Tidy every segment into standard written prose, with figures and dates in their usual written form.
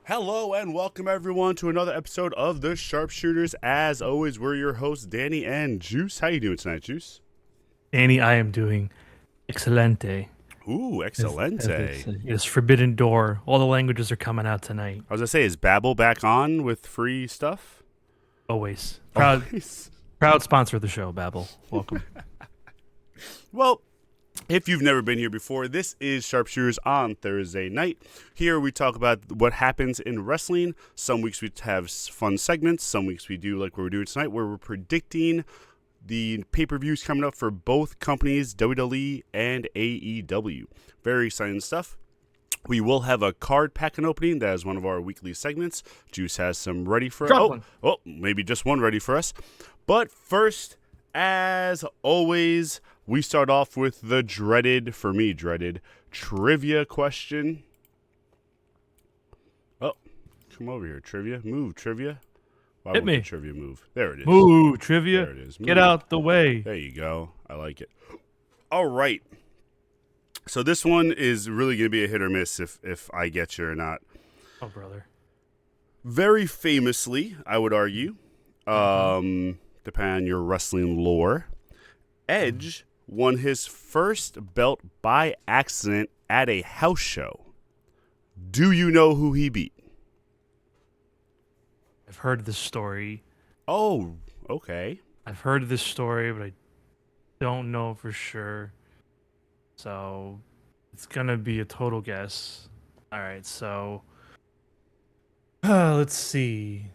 Hello and welcome everyone to another episode of the SharpSHOOTers. As always, we're your hosts, Danny and Juice. How you doing tonight, Juice? Danny, I am doing excelente. Ooh, excelente. It's forbidden door. All the languages are coming out tonight. I was gonna say, is Babbel back on with free stuff? Always. Always. Proud sponsor of the show, Babbel. Welcome. Well, if you've never been here before, this is SharpSHOOTers on Thursday night. Here we talk about what happens in wrestling. Some weeks we have fun segments. Some weeks we do like what we're doing tonight, where we're predicting the pay-per-views coming up for both companies, WWE and AEW. Very exciting stuff. We will have a card packing opening. That is one of our weekly segments. Juice has some ready for us. Oh, maybe just one ready for us. But first, as always, we start off with the dreaded trivia question. Oh, come over here, trivia. Move, trivia. Why Hit me. The trivia move? There it is. Move, trivia. There it is. Move. Get out the way. There you go. I like it. All right. So this one is really going to be a hit or miss if I get you or not. Oh, brother. Very famously, I would argue, depending on your wrestling lore, Edge won his first belt by accident at a house show. Do you know who he beat? I've heard this story. Oh, okay. I've heard this story, but I don't know for sure. So it's going to be a total guess. All right, so let's see.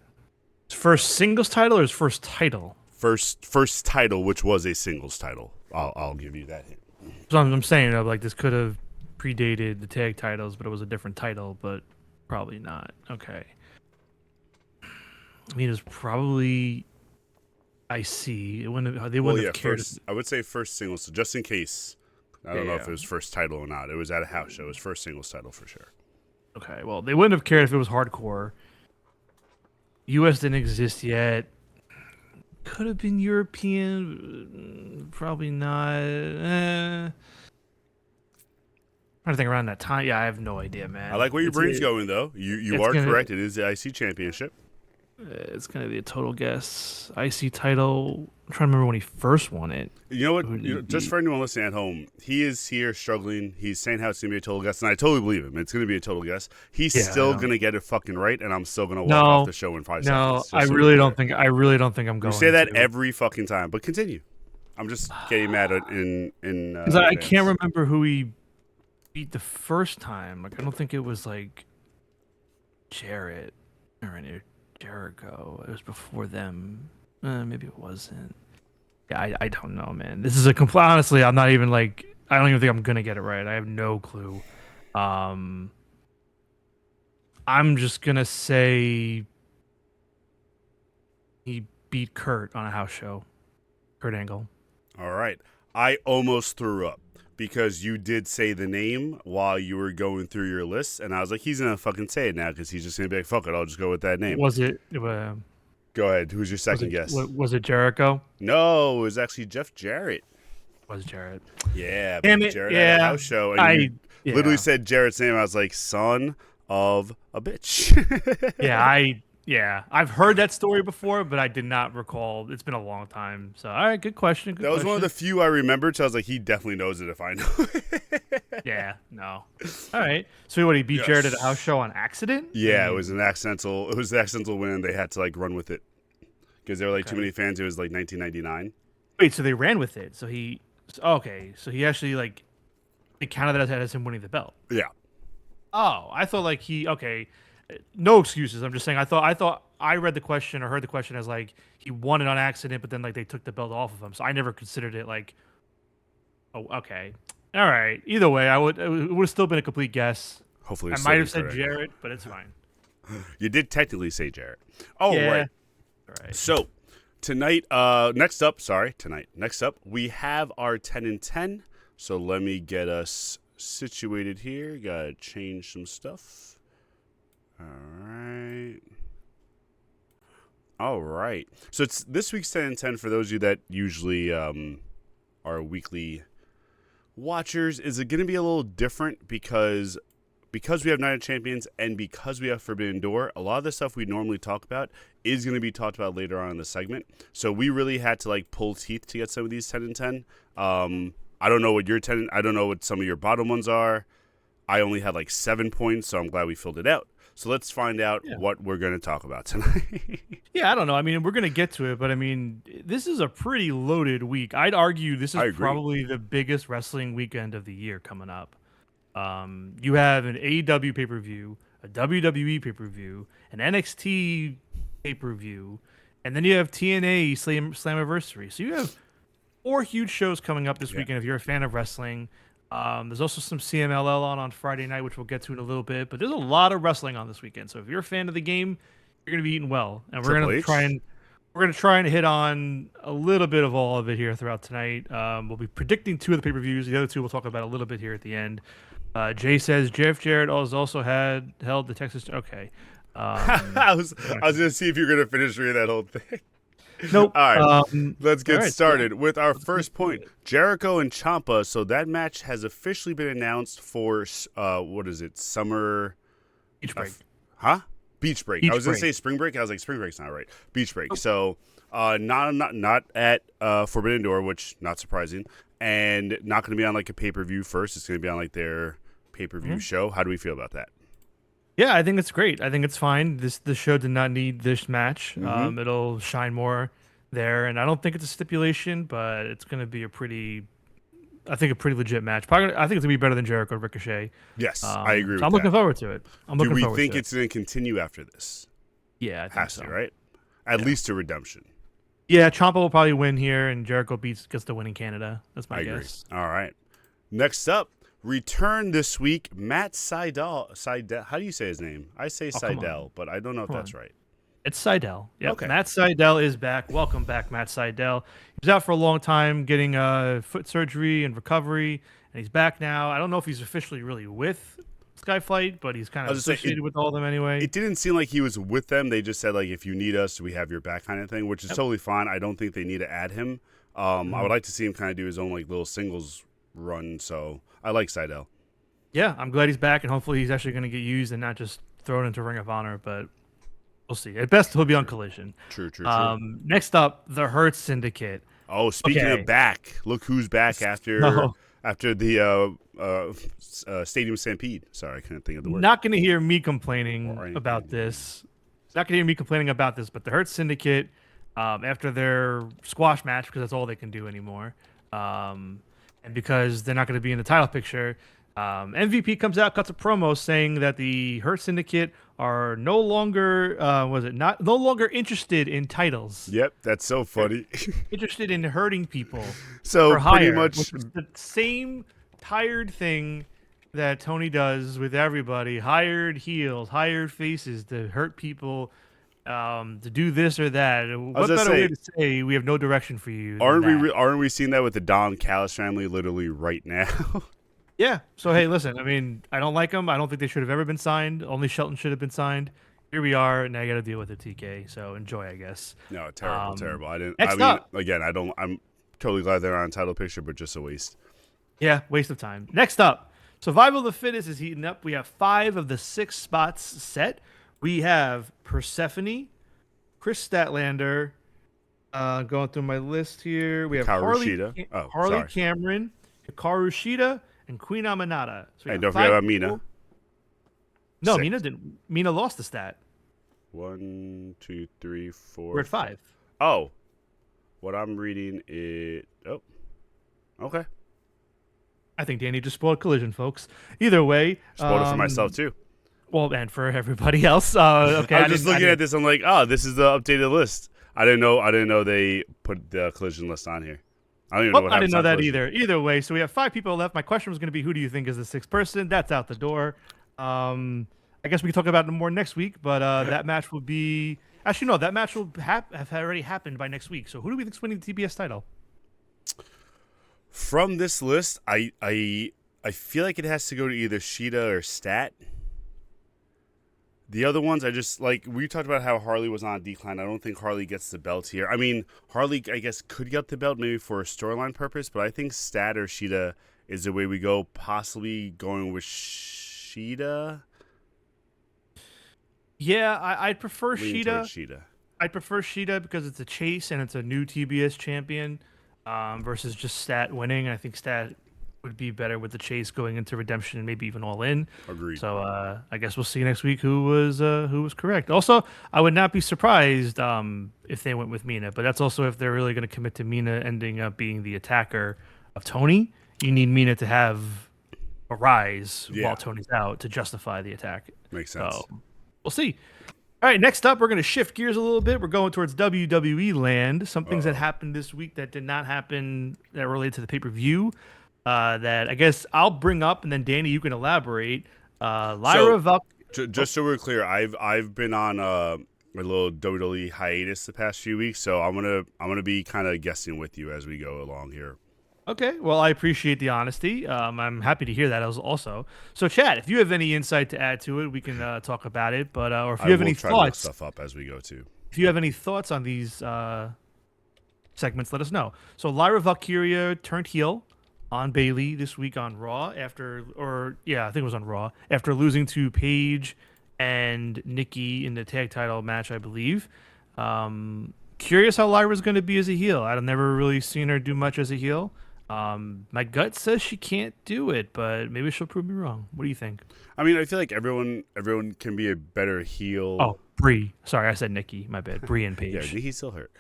His first singles title or his first title? First title, which was a singles title. I'll give you that hint. So I'm saying, like, this could have predated the tag titles, but it was a different title, but probably not. Okay. I mean, it was probably IC. They wouldn't have cared. I would say first singles, so just in case. I don't know if it was first title or not. It was at a house show. It was first singles title for sure. Okay, well, they wouldn't have cared if it was hardcore. US didn't exist yet. Could have been European. Probably not. I'm trying to think around that time. Yeah, I have no idea, man. I like where your brain's going, though. You are correct. It is the IC championship. It's going to be a total guess. IC title. I'm trying to remember when he first won it. You know what? Just for anyone listening at home, he is here struggling. He's saying how it's going to be a total guess, and I totally believe him. It's going to be a total guess. He's still going to get it fucking right, and I'm still going to walk off the show in 5 seconds. No, I really don't think I'm going to. You say that every fucking time, but continue. I'm just getting mad at because I can't remember who he beat the first time. Like, I don't think it was like Jarrett or any Jericho. It was before them. Maybe it wasn't. Yeah, I don't know, man. This is a complete. Honestly, I'm not even like. I don't even think I'm gonna get it right. I have no clue. I'm just gonna say he beat Kurt on a house show. Kurt Angle. All right. I almost threw up because you did say the name while you were going through your list, and I was like, he's gonna fucking say it now because he's just gonna be like, fuck it, I'll just go with that name. Was it? Go ahead. Who's your second guess? Was it Jericho? No, it was actually Jeff Jarrett. Was Jarrett? Yeah, Damn it. Jarrett at a house show, and you literally yeah. said Jarrett's name. I was like, son of a bitch. I've heard that story before, but I did not recall. It's been a long time. So, all right, good question. That was one of the few I remembered. So I was like, he definitely knows it if I know it. Yeah, no. All right. So what, he beat Jarrett at a house show on accident? Yeah, it was an accidental. It was an accidental win, and they had to like run with it because there were like too many fans. It was like 1999. Wait, so they ran with it? So he actually like they counted that as him winning the belt. Yeah. Oh, I thought like no excuses. I'm just saying. I thought I read the question or heard the question as like he won it on accident, but then like they took the belt off of him. So I never considered it like, oh, okay, all right. Either way, it would have still been a complete guess. Hopefully, I might have said Jarrett, but it's fine. You did technically say Jarrett. Oh, yeah. right. All right. So tonight, next up, we have our 10 and 10. So let me get us situated here. Gotta change some stuff. All right. So it's this week's 10 and 10 for those of you that usually are weekly watchers. Is it going to be a little different because because we have Night of Champions and because we have Forbidden Door, a lot of the stuff we normally talk about is going to be talked about later on in the segment. So we really had to like pull teeth to get some of these 10 and 10. I don't know what your 10. I don't know what some of your bottom ones are. I only had like 7 points, so I'm glad we filled it out. So let's find out what we're going to talk about tonight. Yeah, I don't know. I mean, we're going to get to it, but I mean, this is a pretty loaded week. I'd argue this is probably the biggest wrestling weekend of the year coming up. You have an AEW pay-per-view, a WWE pay-per-view, an NXT pay-per-view, and then you have TNA Slammiversary. So you have 4 huge shows coming up this weekend if you're a fan of wrestling. There's also some CMLL on Friday night, which we'll get to in a little bit. But there's a lot of wrestling on this weekend. So if you're a fan of the game, you're going to be eating well. And we're going to try and hit on a little bit of all of it here throughout tonight. We'll be predicting 2 of the pay-per-views. The other 2 we'll talk about a little bit here at the end. Jay says Jeff Jarrett has also held the Texas. Okay. I was going to see if you're going to finish reading that whole thing. Nope. All right, let's get started with our first point. Jericho and Ciampa. So that match has officially been announced for what is it? Summer Beach break. Beach break. I was going to say spring break. I was like, spring break's not right. Beach break. So not at Forbidden Door, which not surprising, and not going to be on like a pay-per-view first. It's going to be on like their pay-per-view show. How do we feel about that? Yeah, I think it's great. I think it's fine. The show did not need this match. It'll shine more there, and I don't think it's a stipulation, but it's going to be a pretty legit match. Probably, I think it's going to be better than Jericho Ricochet. Yes, I agree with that. I'm looking forward to it. Do we think it's going to continue after this? Yeah, I think has so. To, right? At least to redemption. Yeah, Ciampa will probably win here, and Jericho gets the win in Canada. That's my guess. All right. Next up, return this week, Matt Sydal. How do you say his name? I say Sydal, but I don't know if that's right. It's Sydal. Yeah. Okay. Matt Sydal is back. Welcome back, Matt Sydal. He was out for a long time getting foot surgery and recovery, and he's back now. I don't know if he's officially really with Skyflight, but he's kind of associated with all of them anyway. It didn't seem like he was with them. They just said, like, if you need us, we have your back kind of thing, which is totally fine. I don't think they need to add him. I would like to see him kind of do his own like little singles run, so I like Sydal. Yeah, I'm glad he's back, and hopefully he's actually going to get used and not just thrown into Ring of Honor, but we'll see. At best, he'll be on Collision. True. Next up, the Hurt Syndicate. Oh, speaking of back, look who's back after the Stadium Stampede. Sorry, I couldn't think of the word. Not going to hear me complaining about this. Not going to hear me complaining about this, but the Hurt Syndicate, after their squash match, because that's all they can do anymore, and because they're not going to be in the title picture, MVP comes out, cuts a promo saying that the Hurt Syndicate are no longer no longer interested in titles. Yep, that's so funny. Interested in hurting people. So for hire, pretty much which is the same tired thing that Tony does with everybody. Hired heels, hired faces to hurt people, to do this or that. What better way to say we have no direction for you? Aren't we seeing that with the Don Callis family literally right now? Yeah. So, hey, listen, I mean, I don't like them. I don't think they should have ever been signed. Only Shelton should have been signed. Here we are. Now you got to deal with it, TK. So enjoy, I guess. No, terrible. I'm totally glad they're on a title picture, but just a waste. Yeah, waste of time. Next up, Survival of the Fittest is heating up. We have 5 of the 6 spots set. We have Persephone, Chris Statlander. Going through my list here. We have Harley Cameron, Hikaru Shida, and Queen Aminata. So hey, don't forget about Mina. No, 6. Mina didn't. Mina lost the stat. 1, 2, 3, 4. We're at 5. Oh, what I'm reading is okay. I think Danny just spoiled Collision, folks. Either way, spoiled it for myself too. Well, and for everybody else. Okay, I was just looking at this. I'm like, oh, this is the updated list. I didn't know they put the Collision list on here. I don't even know what I didn't know that Collision. Either way, so we have 5 people left. My question was going to be, who do you think is the 6th person? That's out the door. I guess we can talk about it more next week, but that match will be... Actually, no, that match will have already happened by next week. So who do we think is winning the TBS title? From this list, I feel like it has to go to either Shida or Stat. The other ones, I just, like, we talked about how Harley was on a decline. I don't think Harley gets the belt here. I mean, Harley, I guess, could get the belt maybe for a storyline purpose, but I think Stat or Shida is the way we go, possibly going with Sheeta. Yeah, I'd prefer Lean Sheeta. towards Sheeta. I'd prefer Sheeta because it's a chase and it's a new TBS champion, versus just Stat winning. I think Stat would be better with the chase going into Redemption and maybe even All In. Agreed. So I guess we'll see next week who was correct. Also, I would not be surprised if they went with Mina, but that's also if they're really going to commit to Mina ending up being the attacker of Tony. You need Mina to have a rise while Tony's out to justify the attack. Makes sense. So we'll see. All right, next up, we're going to shift gears a little bit. We're going towards WWE land. Some things that happened this week that did not happen that related to the pay-per-view that I guess I'll bring up, and then Danny, you can elaborate. Just so we're clear, I've been on a little WWE hiatus the past few weeks, so I'm gonna be kind of guessing with you as we go along here. Okay, well, I appreciate the honesty. I'm happy to hear that also. So, Chad, if you have any insight to add to it, we can talk about it. But or if you have any thoughts, to look stuff up as we go too. If you have any thoughts on these segments, let us know. So, Lyra Valkyria turned heel on Bayley this week on Raw I think it was on Raw after losing to Paige and Nikki in the tag title match, I believe. Curious how Lyra's going to be as a heel. I've never really seen her do much as a heel. My gut says she can't do it, but maybe she'll prove me wrong. What do you think? I mean, I feel like everyone can be a better heel. Oh, Brie. Sorry, I said Nikki. My bad. Brie and Paige. Yeah, Nikki's still hurt.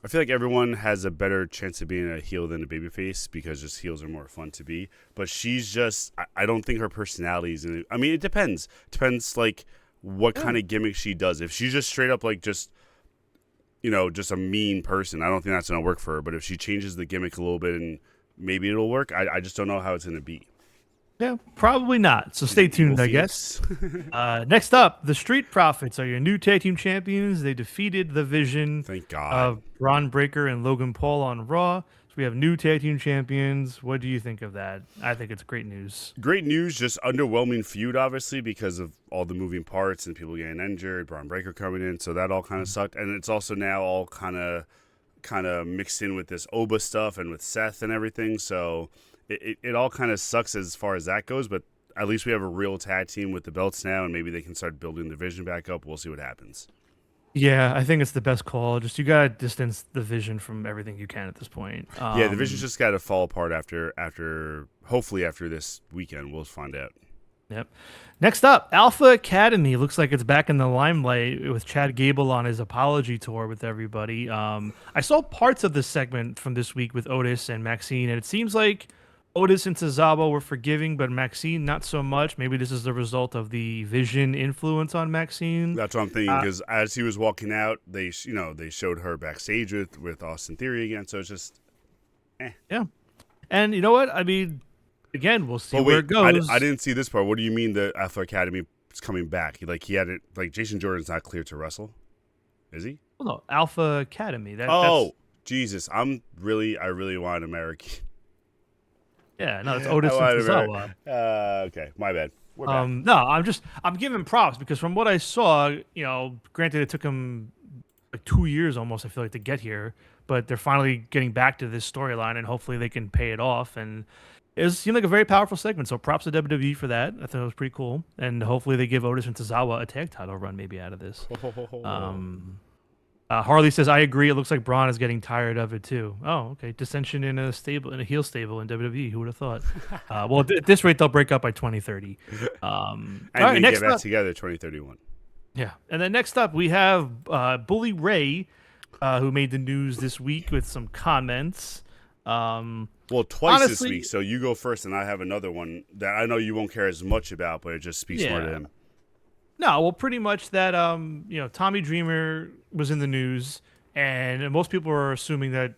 I feel like everyone has a better chance of being a heel than a babyface because just heels are more fun to be. But she's just, I don't think her personality is in it. I mean, it depends. Depends, like, what kind of gimmick she does. If she's just straight up, like, just a mean person, I don't think that's going to work for her. But if she changes the gimmick a little bit and maybe it'll work, I just don't know how it's going to be. Yeah, probably not. So stay tuned, I guess. Next up, the Street Profits are your new tag team champions. They defeated the Vision. Thank God. Of Braun Breaker and Logan Paul on Raw. So we have new tag team champions. What do you think of that? I think it's great news. Great news. Just underwhelming feud, obviously, because of all the moving parts and people getting injured. Braun Breaker coming in, so that all kind of sucked. And it's also now all kind of mixed in with this Oba stuff and with Seth and everything. So it all kind of sucks as far as that goes, but at least we have a real tag team with the belts now, and maybe they can start building the Vision back up. We'll see what happens. Yeah, I think it's the best call. Just you got to distance the Vision from everything you can at this point. The Vision's just got to fall apart hopefully after this weekend. We'll find out. Yep. Next up, Alpha Academy. Looks like it's back in the limelight with Chad Gable on his apology tour with everybody. I saw parts of this segment from this week with Otis and Maxine, and it seems like Otis and Tozawa were forgiving, but Maxine not so much. Maybe this is the result of the Vision influence on Maxine. That's what I'm thinking, because as he was walking out, they showed her backstage with Austin Theory again. So it's just, Yeah, and you know what? I mean, again, we'll see where it goes. I didn't see this part. What do you mean the Alpha Academy is coming back? He had it. Like Jason Jordan's not cleared to wrestle, is he? Well, no, Alpha Academy. That's... Jesus! I really want American. Yeah, no, it's Otis and Tozawa. Okay, my bad. We're back. No, I'm giving props because from what I saw, granted it took him like 2 years almost, I feel like, to get here, but they're finally getting back to this storyline and hopefully they can pay it off. And it seemed like a very powerful segment, so props to WWE for that. I thought it was pretty cool. And hopefully they give Otis and Tozawa a tag title run maybe out of this. Harley says, I agree. It looks like Braun is getting tired of it too. Oh, okay. Dissension in a heel stable in WWE. Who would have thought? Well, at this rate, they'll break up by 2030. And we get back together 2031. Yeah. And then next up, we have Bully Ray, who made the news this week with some comments. Well, twice this week. So you go first, and I have another one that I know you won't care as much about, but it just speaks more to him. No, well, pretty much that, Tommy Dreamer was in the news, and most people were assuming that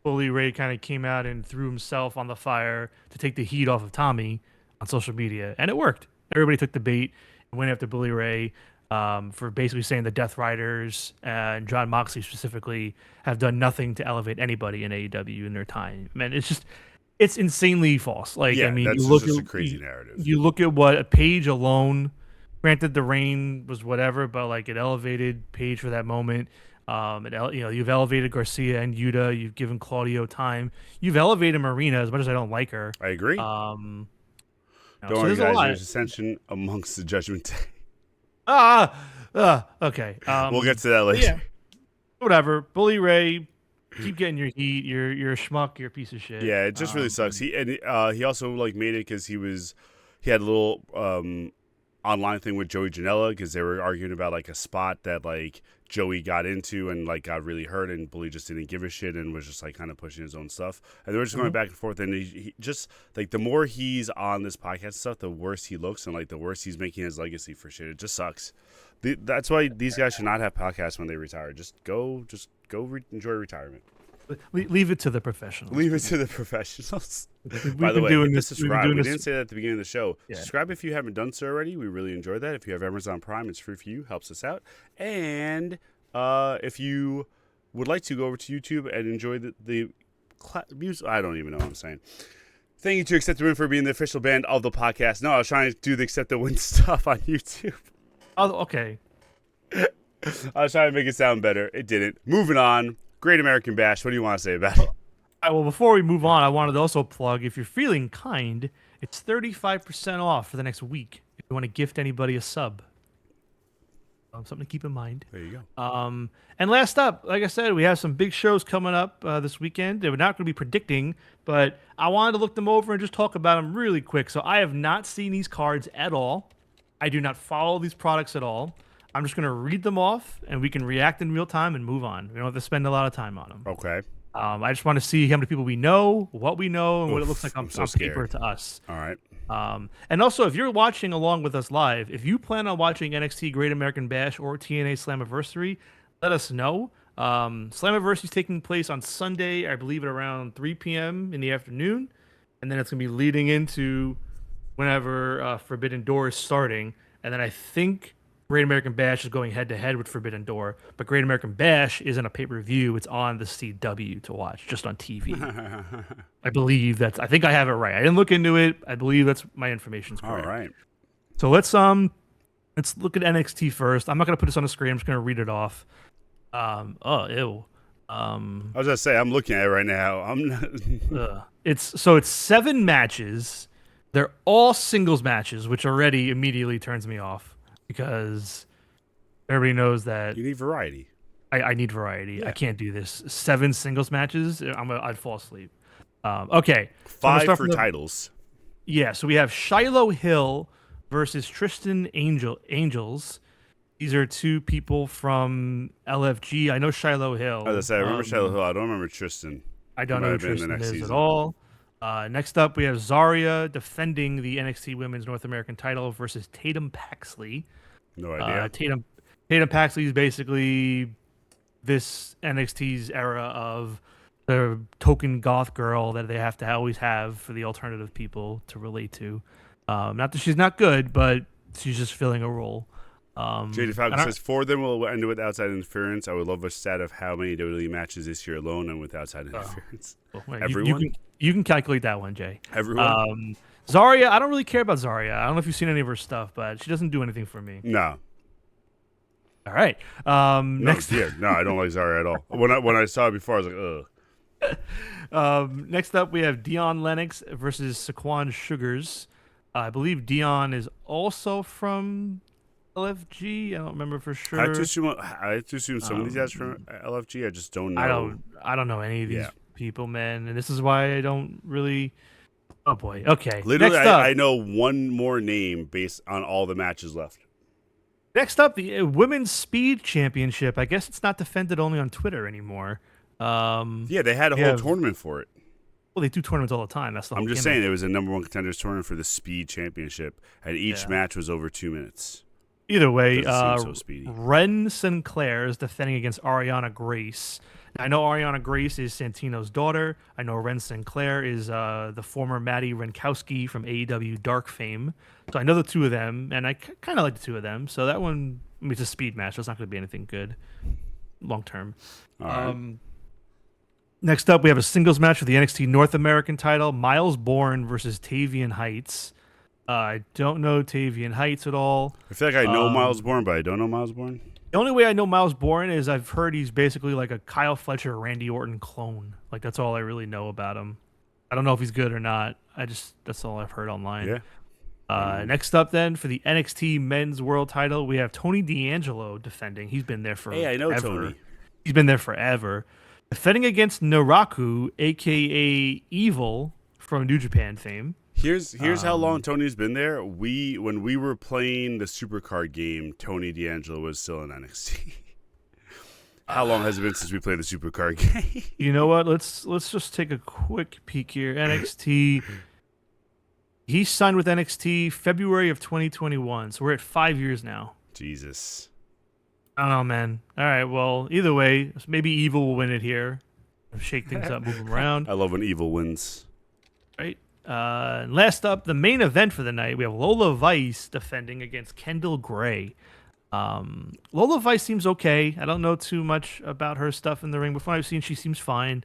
Bully Ray kind of came out and threw himself on the fire to take the heat off of Tommy on social media, and it worked. Everybody took the bait and went after Bully Ray for basically saying the Death Riders and John Moxley specifically have done nothing to elevate anybody in AEW in their time. Man, it's insanely false. Like, I mean, that's just a crazy narrative. You look at what Paige alone. Granted, the reign was whatever, but like it elevated Paige for that moment. You've elevated Garcia and Yuta. You've given Claudio time. You've elevated Marina as much as I don't like her. I agree. Don't So worry, there's a guys. lot. There's ascension amongst the Judgment Day. Okay. We'll get to that later. Yeah. Whatever. Bully Ray, keep getting your heat. You're a schmuck. You're a piece of shit. Yeah, it just really sucks. He also like made it because he had a little online thing with Joey Janela because they were arguing about like a spot that like Joey got into and like got really hurt, and Bully just didn't give a shit and was just like kind of pushing his own stuff, and they were just going back and forth, and he just like the more he's on this podcast and stuff, the worse he looks, and like the worse he's making his legacy for shit. It just sucks. That's why these guys should not have podcasts when they retire. Just go enjoy retirement. Leave it to the professionals. Leave it to the professionals. We've By the been way, doing hit the this. subscribe. We didn't say that at the beginning of the show. Yeah. Subscribe if you haven't done so already. We really enjoy that. If you have Amazon Prime, it's free for you. Helps us out. And if you would like to go over to YouTube and enjoy the music, I don't even know what I'm saying. Thank you to Accept the Win for being the official band of the podcast. No, I was trying to do the Accept the Win stuff on YouTube. Oh, okay. I was trying to make it sound better. It didn't. Moving on. Great American Bash. What do you want to say about it? Well, before we move on, I wanted to also plug, if you're feeling kind, it's 35% off for the next week if you want to gift anybody a sub. Something to keep in mind. There you go. And last up, like I said, we have some big shows coming up this weekend. We're not going to be predicting, but I wanted to look them over and just talk about them really quick. So I have not seen these cards at all. I do not follow these products at all. I'm just going to read them off, and we can react in real time and move on. We don't have to spend a lot of time on them. Okay. I just want to see how many people we know, what we know, and what it looks like on paper to us. All right. And also, if you're watching along with us live, if you plan on watching NXT Great American Bash or TNA Slammiversary, let us know. Slammiversary is taking place on Sunday, I believe at around 3 p.m. in the afternoon. And then it's going to be leading into whenever Forbidden Door is starting. And then I think Great American Bash is going head-to-head with Forbidden Door, but Great American Bash isn't a pay-per-view. It's on the CW to watch, just on TV. I believe I think I have it right. I didn't look into it. I believe that's my information's correct. All right. So let's look at NXT first. I'm not going to put this on the screen. I'm just going to read it off. Ew. I was gonna say I'm looking at it right now. I'm not. It's 7 matches. They're all singles matches, which already immediately turns me off. Because everybody knows that You need variety. I need variety. Yeah. I can't do this. 7 singles matches. I'd fall asleep. Okay. 5 for titles. Yeah. So we have Shiloh Hill versus Tristan Angels. These are 2 people from LFG. I know Shiloh Hill. As I said, I remember Shiloh Hill. I don't remember Tristan. I don't know who Tristan is at all. Next up, we have Zarya defending the NXT Women's North American title versus Tatum Paxley. No idea. Tatum Paxley is basically this NXT's era of the token goth girl that they have to always have for the alternative people to relate to. Not that she's not good, but she's just filling a role. JD Falcon says 4 of them will end with outside interference. I would love a stat of how many WWE matches this year alone and with outside interference. Well, Everyone? You can calculate that one, Jay. Everyone? Zarya, I don't really care about Zarya. I don't know if you've seen any of her stuff, but she doesn't do anything for me. No. All right. Next. Yeah, no, I don't like Zarya at all. When I saw it before, I was like, ugh. Next up, we have Dion Lennox versus Saquon Sugars. I believe Dion is also from LFG. I don't remember for sure. I have to assume some of these guys from LFG. I just don't know. I don't know any of these people, man, and this is why I don't really. Oh boy. Okay. Literally, Next up, I know one more name based on all the matches left. Next up, the Women's Speed Championship. I guess it's not defended only on Twitter anymore. Yeah, they had a whole tournament for it. Well, they do tournaments all the time. That's the whole I'm just gimmick. saying it was a number 1 contenders tournament for the Speed Championship, and each match was over 2 minutes. Either way, So speedy. Ren Sinclair is defending against Ariana Grace. Now, I know Ariana Grace is Santino's daughter. I know Ren Sinclair is the former Maddie Renkowski from AEW Dark fame. So I know the 2 of them, and I kind of like the 2 of them. So that one, it's a speed match. So it's not going to be anything good long term. All right. Next up, we have a singles match for the NXT North American title. Miles Bourne versus Tavian Heights. I don't know Tavian Heights at all. I feel like I know Miles Bourne, but I don't know Miles Bourne. The only way I know Miles Bourne is I've heard he's basically like a Kyle Fletcher, Randy Orton clone. Like, that's all I really know about him. I don't know if he's good or not. That's all I've heard online. Yeah. Next up, then, for the NXT Men's World Title, we have Tony D'Angelo defending. He's been there Hey, I know forever. Tony. He's been there forever. Defending against Naraku, aka Evil from New Japan fame. Here's how long Tony's been there. When we were playing the Supercard game, Tony D'Angelo was still in NXT. How long has it been since we played the Supercard game? You know what? Let's just take a quick peek here. NXT. He signed with NXT February of 2021, so we're at 5 years now. Jesus. I don't know, man. All right, well, either way, maybe Evil will win it here. Shake things up, move them around. I love when Evil wins. Right. Last up, the main event for the night, we have Lola Vice defending against Kendall Gray. Lola Vice seems okay. I don't know too much about her stuff in the ring. Before I've seen, she seems fine.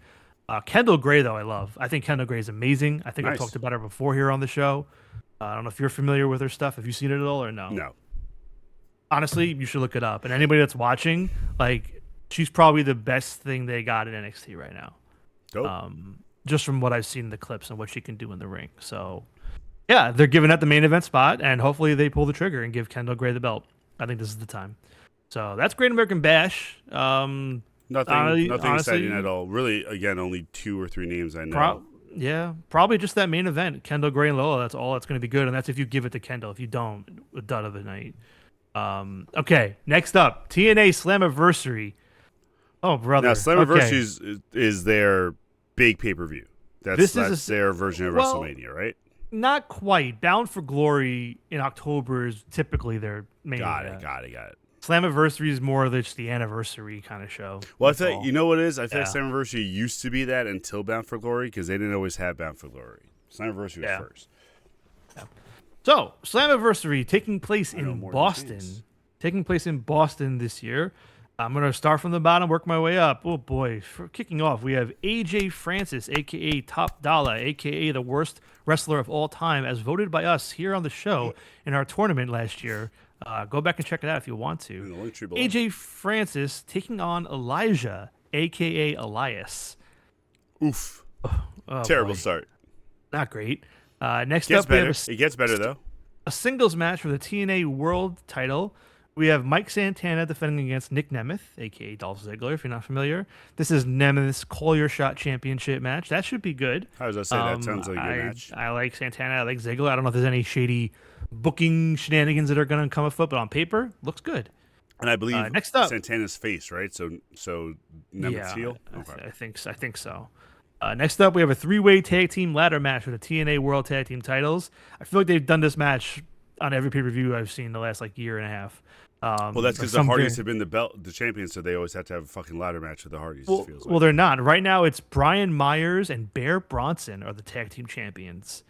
Kendall Gray, though, I love. I think Kendall Gray is amazing. I think I've talked about her before here on the show. I don't know if you're familiar with her stuff. Have you seen it at all or no? No. Honestly, you should look it up. And anybody that's watching, like, she's probably the best thing they got in NXT right now. Dope. Just from what I've seen in the clips and what she can do in the ring. So, yeah, they're giving that the main event spot, and hopefully they pull the trigger and give Kendall Gray the belt. I think this is the time. So that's Great American Bash. Nothing honestly, exciting at all. Really, again, only 2 or 3 names I know. Probably just that main event, Kendall Gray and Lola. That's all that's going to be good, and that's if you give it to Kendall. If you don't, a dud of the night. Okay, next up, TNA Slammiversary. Oh, brother. Now, Slammiversary is their big pay-per-view. That's their version of WrestleMania, right? Not quite. Bound for Glory in October is typically their main event. Got it. Slammiversary is more of just the anniversary kind of show. Well, I think you know what it is? I think Slammiversary used to be that until Bound for Glory because they didn't always have Bound for Glory. Slammiversary was first. Yeah. So, Slammiversary taking place in Boston. Taking place in Boston this year. I'm going to start from the bottom, work my way up. Oh, boy. For kicking off, we have AJ Francis, a.k.a. Top Dollar, a.k.a. the worst wrestler of all time, as voted by us here on the show in our tournament last year. Go back and check it out if you want to. AJ Francis taking on Elijah, a.k.a. Elias. Oof. Terrible start. Not great. Next up, we have it gets better, though. A singles match for the TNA World title. We have Mike Santana defending against Nick Nemeth, a.k.a. Dolph Ziggler, if you're not familiar. This is Nemeth's Call Your Shot Championship match. That should be good. How does that say? That sounds like a good match. I like Santana. I like Ziggler. I don't know if there's any shady booking shenanigans that are going to come afoot, but on paper, looks good. And I believe next up, Santana's face, right? So Nemeth's heel? Okay. I think so. Next up, we have a 3-way tag team ladder match for the TNA World Tag Team titles. I feel like they've done this match on every pay-per-view I've seen the last year and a half. Well, that's because the Hardys have been the champions, so they always have to have a fucking ladder match with the Hardys. Well, they're not. Right now, it's Brian Myers and Bear Bronson are the tag team champions.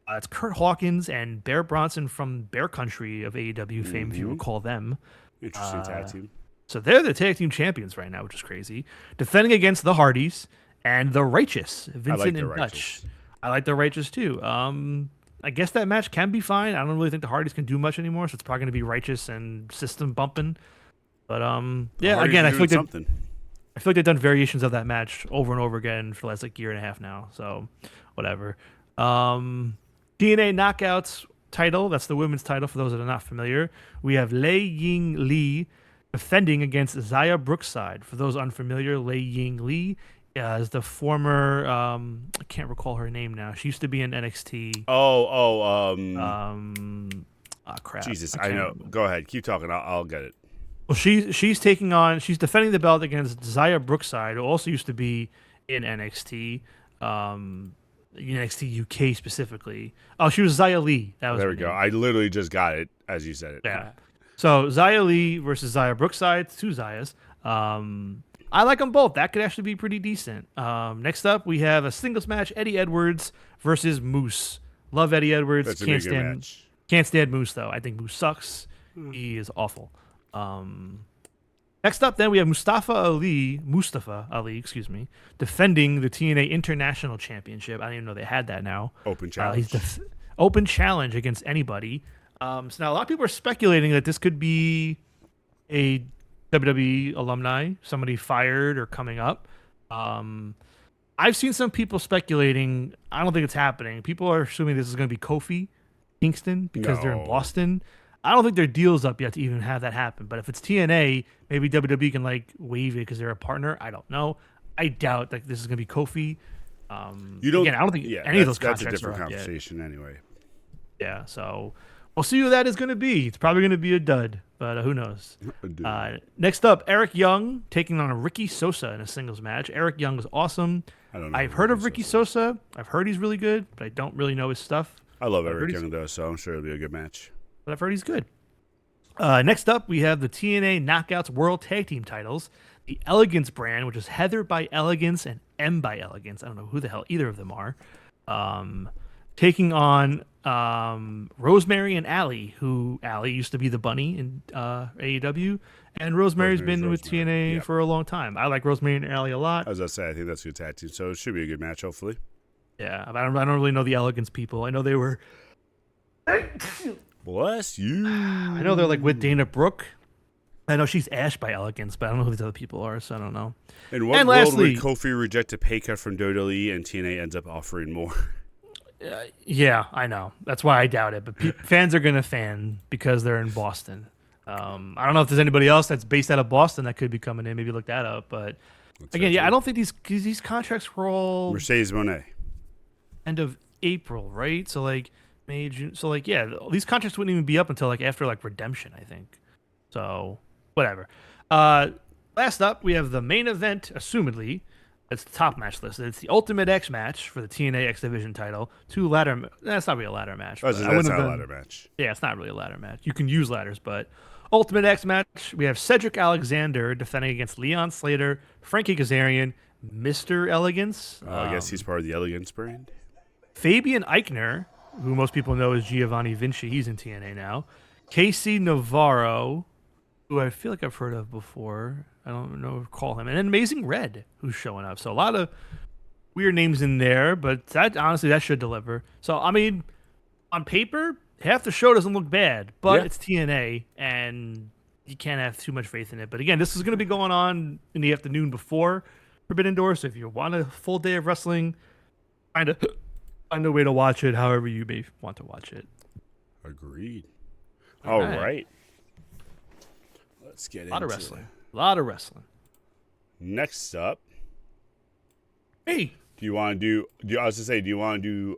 It's Kurt Hawkins and Bear Bronson from Bear Country of AEW fame, if you recall them. Interesting tag team. So they're the tag team champions right now, which is crazy. Defending against the Hardys and the Righteous, Vincent and Dutch. I like the Righteous too. I guess that match can be fine. I don't really think the Hardys can do much anymore, so it's probably going to be Righteous and System bumping. But again, I feel like they've done variations of that match over and over again for the last year and a half now. So whatever. TNA Knockouts title. That's the women's title for those that are not familiar. We have Lei Ying Lee defending against Zaya Brookside. For those unfamiliar, Lei Ying Lee is the former, I can't recall her name now. She used to be in NXT. Crap. Jesus, I know. Go ahead. Keep talking. I'll get it. Well, she's defending the belt against Zaya Brookside, who also used to be in NXT, NXT UK specifically. Oh, she was Zaya Lee. There we go. I literally just got it as you said it. Yeah. So Zaya Lee versus Zaya Brookside, 2 Zayas. I like them both. That could actually be pretty decent. Next up, we have a singles match: Eddie Edwards versus Moose. Love Eddie Edwards. That's a good match. Can't stand Moose though. I think Moose sucks. He is awful. Next up, then we have Mustafa Ali, defending the TNA International Championship. I didn't even know they had that now. Open challenge. He's open challenge against anybody. So now a lot of people are speculating that this could be a WWE alumni, somebody fired or coming up. I've seen some people speculating. I don't think it's happening. People are assuming this is going to be Kofi Kingston because they're in No. Boston. I don't think their deal's up yet to even have that happen. But if it's TNA, maybe WWE can like waive it because they're a partner. I don't know. I doubt like this is gonna be Kofi. You don't. Again, I don't think Yeah, any of those that's a contracts are different up yet. conversation anyway. Yeah, so we'll see who that is going to be. It's probably going to be a dud, but who knows? Next up, Eric Young taking on Ricky Sosa in a singles match. Eric Young is awesome. I don't know. I've heard of Ricky Sosa. I've heard he's really good, but I don't really know his stuff. I love Eric Young though, so I'm sure it'll be a good match. But I've heard he's good. Next up, we have the TNA Knockouts World Tag Team titles. The Elegance brand, which is Heather by Elegance and M by Elegance. I don't know who the hell either of them are. Taking on Rosemary and Allie, who Allie used to be the bunny in AEW, and Rosemary's been with TNA for a long time. I like Rosemary and Allie a lot. As I say, I think that's a good tag team, so it should be a good match, hopefully. Yeah, I don't really know the Elegance people. I know they were. Bless you. I know they're like with Dana Brooke. I know she's Ash by Elegance, but I don't know who these other people are, so I don't know. In what world would Kofi reject a pay cut from WWE and TNA ends up offering more? Yeah, I know. That's why I doubt it. But fans are going to fan because they're in Boston. I don't know if there's anybody else that's based out of Boston that could be coming in. Maybe look that up. But again, yeah, I don't think these contracts were all Mercedes Moné. End of April, right? So like May, June. So like yeah, these contracts wouldn't even be up until like after like Redemption, I think. So whatever. Last up, we have the main event, assumedly. It's the top match list. It's the Ultimate X match for the TNA X Division title. That's not really a ladder match. That's not a ladder match. Yeah, it's not really a ladder match. You can use ladders, but Ultimate X match. We have Cedric Alexander defending against Leon Slater, Frankie Kazarian, Mr. Elegance. I guess he's part of the Elegance brand. Fabian Eichner, who most people know as Giovanni Vinci. He's in TNA now. Casey Navarro, who I feel like I've heard of before. I don't know, call him. And then Amazing Red, who's showing up. So a lot of weird names in there, but that should deliver. So, I mean, on paper, half the show doesn't look bad, but it's TNA, and you can't have too much faith in it. But again, this is going to be going on in the afternoon before Forbidden Door, so if you want a full day of wrestling, find a way to watch it however you may want to watch it. Agreed. All right. Let's get into a lot of wrestling. A lot of wrestling. Next up. Hey. Do you want to do you want to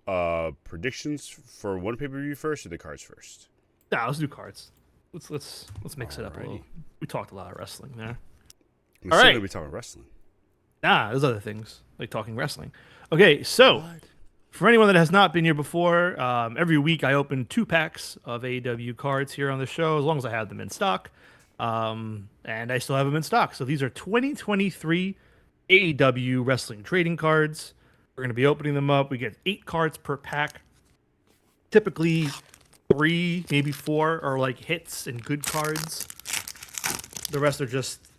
do predictions for one pay-per-view first or the cards first? Nah, let's do cards. Let's mix it up a little. We talked a lot of wrestling there. All right. We talking wrestling. Nah, there's other things like talking wrestling. Okay, so for anyone that has not been here before, every week I open 2 packs of AEW cards here on the show, as long as I have them in stock. And I still have them in stock. So these are 2023 AEW wrestling trading cards. We're going to be opening them up. We get 8 cards per pack. Typically 3, maybe 4 are like hits and good cards. The rest are just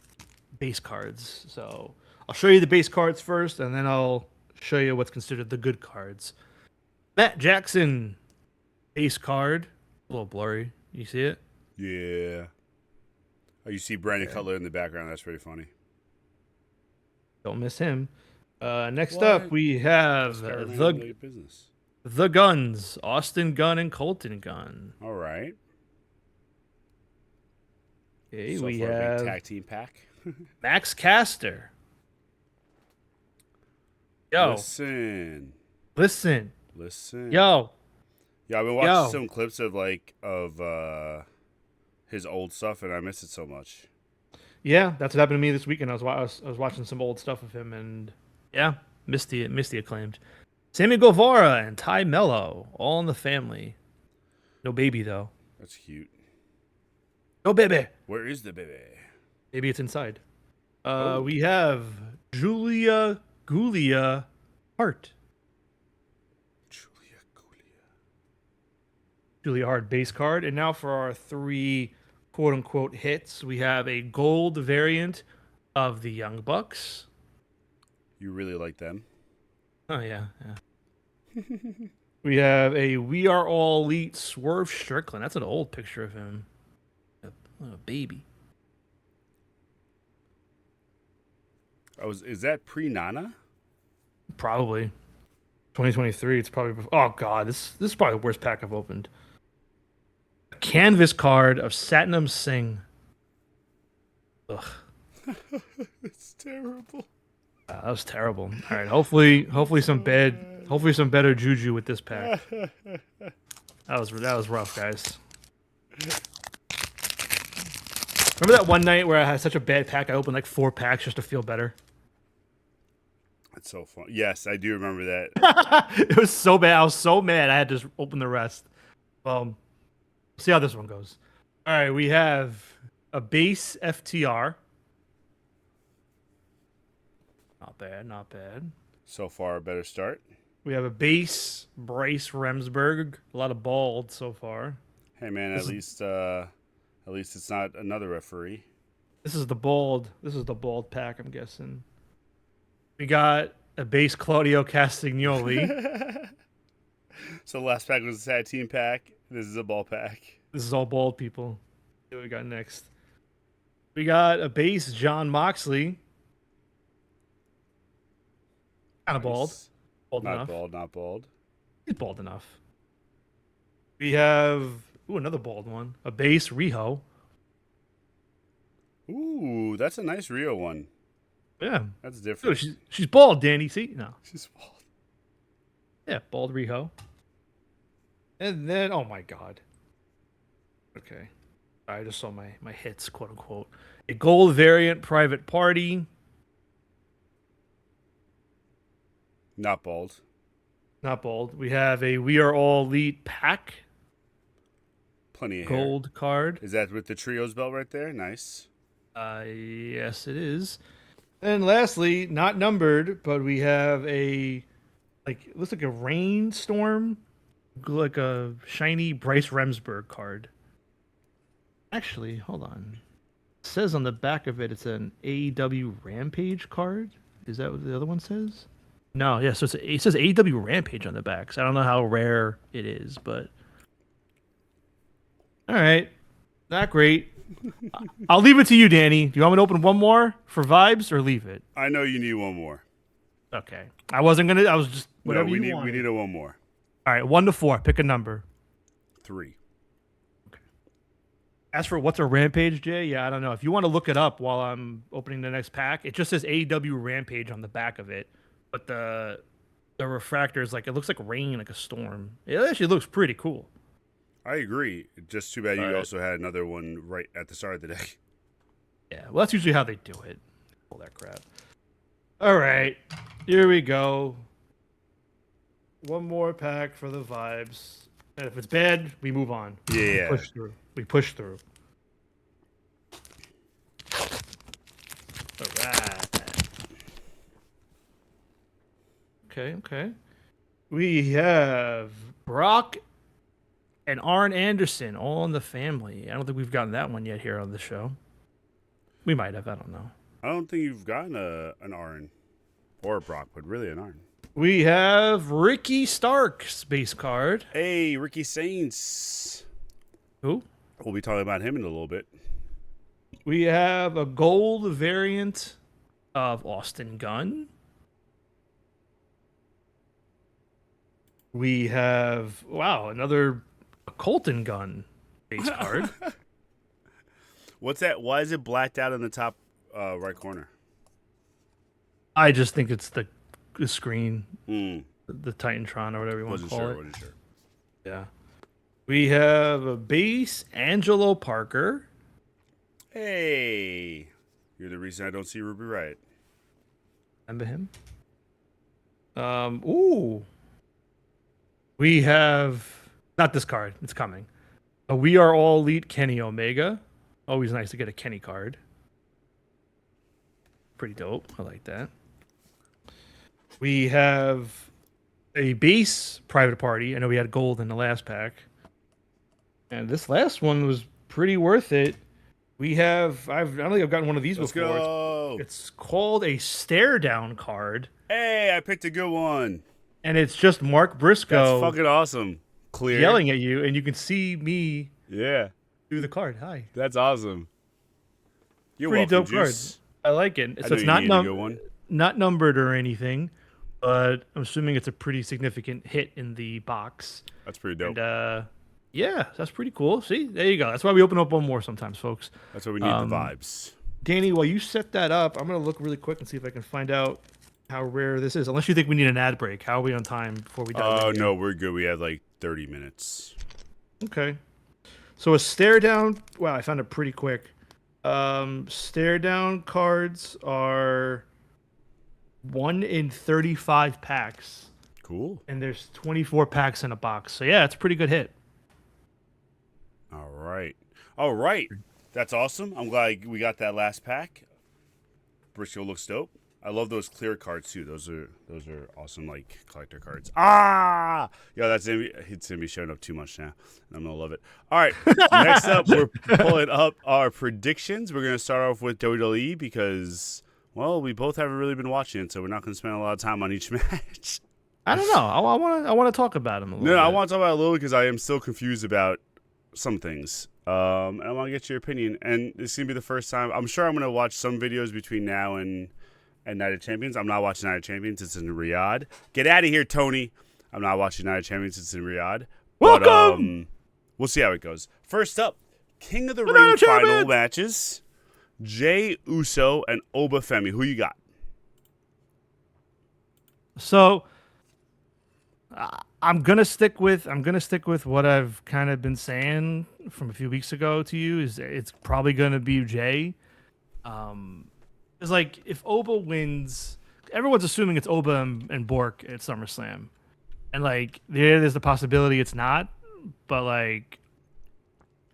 base cards. So I'll show you the base cards first, and then I'll show you what's considered the good cards. Matt Jackson base card. A little blurry. You see it? Yeah. Oh, you see Brandon Cutler in the background. That's pretty funny. Don't miss him. Next up, we have the Guns, Austin Gunn and Colton Gunn. All right. Okay, we have big tag team pack. Max Caster. Yo. Listen. Yo. Yeah, I've been watching some clips of his old stuff, and I miss it so much. Yeah, that's what happened to me this weekend. I was watching some old stuff of him, and yeah, missed the acclaimed. Sammy Guevara and Ty Mello, all in the family. No baby though. That's cute. No baby. Where is the baby? Maybe it's inside. We have Julia Hart. Julia Hart base card. And now for our 3 quote-unquote hits, we have a gold variant of the Young Bucks. You really like them? Oh, yeah. We have a We Are All Elite Swerve Strickland. That's an old picture of him. A baby. Oh, is that pre-Nana? Probably. 2023. It's probably. Oh god, this is probably the worst pack I've opened. A canvas card of Satnam Singh. Ugh. It's terrible. That was terrible. All right, hopefully some better juju with this pack. That was rough, guys. Remember that one night where I had such a bad pack? I opened like 4 packs just to feel better. That's so fun. Yes, I do remember that. It was so bad. I was so mad. I had to just open the rest. See how this one goes. All right, we have a base FTR. Not bad, not bad. So far, a better start. We have a base Bryce Remsburg. A lot of bald so far. Hey man, at least it's not another referee. This is the bald pack, I'm guessing. We got a base Claudio Castagnoli. So the last pack was a sad team pack. This is a ball pack. This is all bald people. See what we got next. We got a base John Moxley. Kind of bald. Bald Not enough. bald, not bald. He's bald enough. We have another bald one. A base Riho. Ooh, that's a nice Rio one. Yeah. That's different. Dude, she's bald, Danny. See? No. She's bald. Yeah, bald Riho. And then, oh my god. Okay. I just saw my hits, quote unquote. A gold variant private party. Not bald. Not bald. We have a We Are All Elite pack. Plenty of Gold hair. card. Is that with the trios belt right there? Nice. Yes, it is. And lastly, not numbered, but we have a it looks like a rainstorm, like a shiny Bryce Remsburg card. Actually, hold on. It says on the back of it, it's an AEW Rampage card. Is that what the other one says? No, yeah. So it says AEW Rampage on the back. So I don't know how rare it is, but all right, not great. I'll leave it to you, Danny. Do you want me to open one more for vibes or leave it? I know you need one more. Okay. I wasn't gonna. I was just whatever we you need. want. We need a one more. All right, 1 to 4. Pick a number. 3. Okay. As for what's a Rampage, Jay? Yeah, I don't know. If you want to look it up while I'm opening the next pack, it just says AEW Rampage on the back of it, but the refractor is it looks like rain, like a storm. It actually looks pretty cool. I agree. Just too bad you Right. also had another one right at the start of the deck. Yeah, well, that's usually how they do it. All that crap. All right, here we go. One more pack for the vibes. And if it's bad, we move on. Yeah. We push through. We push through. All right. Okay. We have Brock and Arn Anderson all in the family. I don't think we've gotten that one yet here on the show. We might have. I don't know. I don't think you've gotten an Arn or a Brock, but really an Arn. We have Ricky Stark's base card. Hey, Ricky Saints. Who? We'll be talking about him in a little bit. We have a gold variant of Austin Gunn. We have, another Colton Gunn base card. What's that? Why is it blacked out in the top right corner? I just think it's the screen, Mm. the Titantron or whatever you want to Wasn't call sure. it. Wasn't sure. Yeah. We have a base Angelo Parker. Hey, you're the reason I don't see Ruby Riot. Remember him? We have not this card. It's coming. We Are All Elite Kenny Omega. Always nice to get a Kenny card. Pretty dope. I like that. We have a base Private Party. I know we had gold in the last pack. And this last one was pretty worth it. We have I don't think I've gotten one of these Let's before. go. It's called a Stare Down card. Hey, I picked a good one. And it's just Mark Briscoe That's fucking awesome. Clear. yelling at you, and you can see me Yeah. through the card. Hi. That's awesome. You're Pretty welcome, dope card. Juice. I like it. I So knew it's you not needed a good one. not numbered or anything, but I'm assuming it's a pretty significant hit in the box. That's pretty dope. And yeah, that's pretty cool. See, there you go. That's why we open up one more sometimes, folks. That's why we need the vibes. Danny, while you set that up, I'm gonna look really quick and see if I can find out how rare this is. Unless you think we need an ad break. How are we on time before we dive in? Oh no, we're good. We have like 30 minutes. Okay. So a stare down. Wow, I found it pretty quick. Stare down cards are 1 in 35 packs. Cool. And there's 24 packs in a box. So yeah, it's a pretty good hit. All right. All right. That's awesome. I'm glad we got that last pack. Briscoe looks dope. I love those clear cards too. Those are awesome, like collector cards. Ah, yo, it's gonna be showing up too much now. I'm gonna love it. All right, next up, we're pulling up our predictions. We're gonna start off with WWE because, well, we both haven't really been watching it, so we're not gonna spend a lot of time on each match. I don't know. I want to talk about them a little bit. I want to talk about it a little because I am still confused about some things. And I want to get your opinion. And this is gonna be the first time. I'm sure I'm gonna watch some videos between now and Night of Champions. I'm not watching Night of Champions. It's in Riyadh. Get out of here, Tony. I'm not watching Night of Champions. It's in Riyadh. Welcome! But we'll see how it goes. First up, King of the Ring final matches. Jey Uso and Oba Femi. Who you got? So I'm gonna stick with what I've kind of been saying from a few weeks ago to you. Is it's probably gonna be Jey. It's like if Oba wins, everyone's assuming it's Oba and Bork at SummerSlam, and like there's the possibility it's not, but like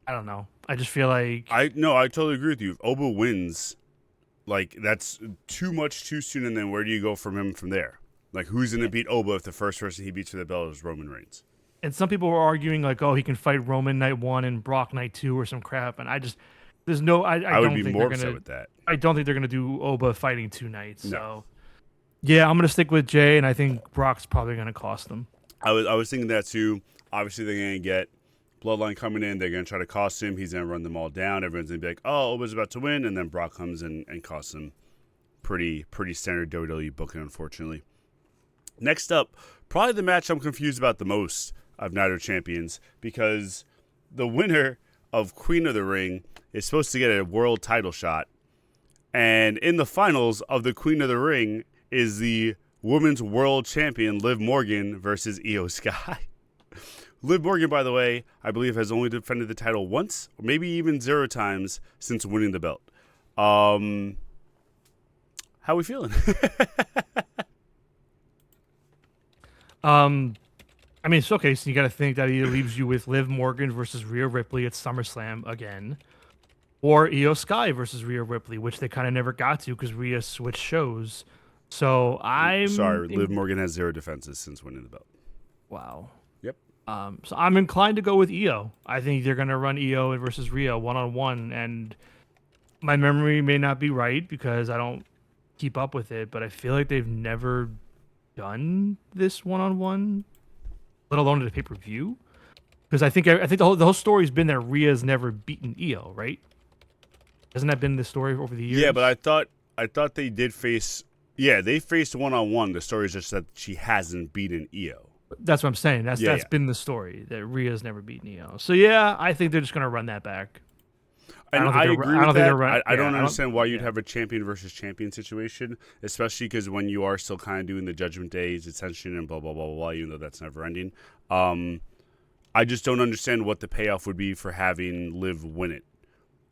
I don't know. I just feel like I totally agree with you. If Oba wins, like that's too much too soon, and then where do you go from him from there? Like who's gonna beat Oba if the first person he beats for the belt is Roman Reigns? And some people were arguing like, oh, he can fight Roman night 1 and Brock night 2 or some crap, and I just. There's no. I would don't be think more they're upset gonna, with that. I don't think they're gonna do Oba fighting 2 nights. No. So, yeah, I'm gonna stick with Jey, and I think Brock's probably gonna cost them. I was thinking that too. Obviously, they're gonna get Bloodline coming in. They're gonna try to cost him. He's gonna run them all down. Everyone's gonna be like, "Oh, Oba's about to win," and then Brock comes in and costs him. Pretty standard WWE booking, unfortunately. Next up, probably the match I'm confused about the most of Night of Champions because the winner of Queen of the Ring is supposed to get a world title shot. And in the finals of the Queen of the Ring is the women's world champion, Liv Morgan, versus Io Sky. Liv Morgan, by the way, I believe has only defended the title once, or maybe even 0 times since winning the belt. How are we feeling? I mean, it's okay. So you got to think that either leaves you with Liv Morgan versus Rhea Ripley at SummerSlam again, or Io Sky versus Rhea Ripley, which they kind of never got to because Rhea switched shows. So I'm sorry. Liv Morgan has 0 defenses since winning the belt. Wow. Yep. So I'm inclined to go with Io. I think they're gonna run Io versus Rhea 1-on-1, and my memory may not be right because I don't keep up with it, but I feel like they've never done this 1-on-1. Let alone at a pay-per-view, because I think the whole story's been that Rhea's never beaten Io, right? Hasn't that been the story over the years? Yeah, but I thought they did face. Yeah, they faced 1-on-1. The story is just that she hasn't beaten Io. That's what I'm saying. That's been the story, that Rhea's never beaten Io. So yeah, I think they're just gonna run that back. And I agree with that. I don't understand why you'd have a champion versus champion situation, especially because when you are still kind of doing the Judgment Day's ascension and blah, blah, blah, blah, blah, even though that's never ending. I just don't understand what the payoff would be for having Liv win it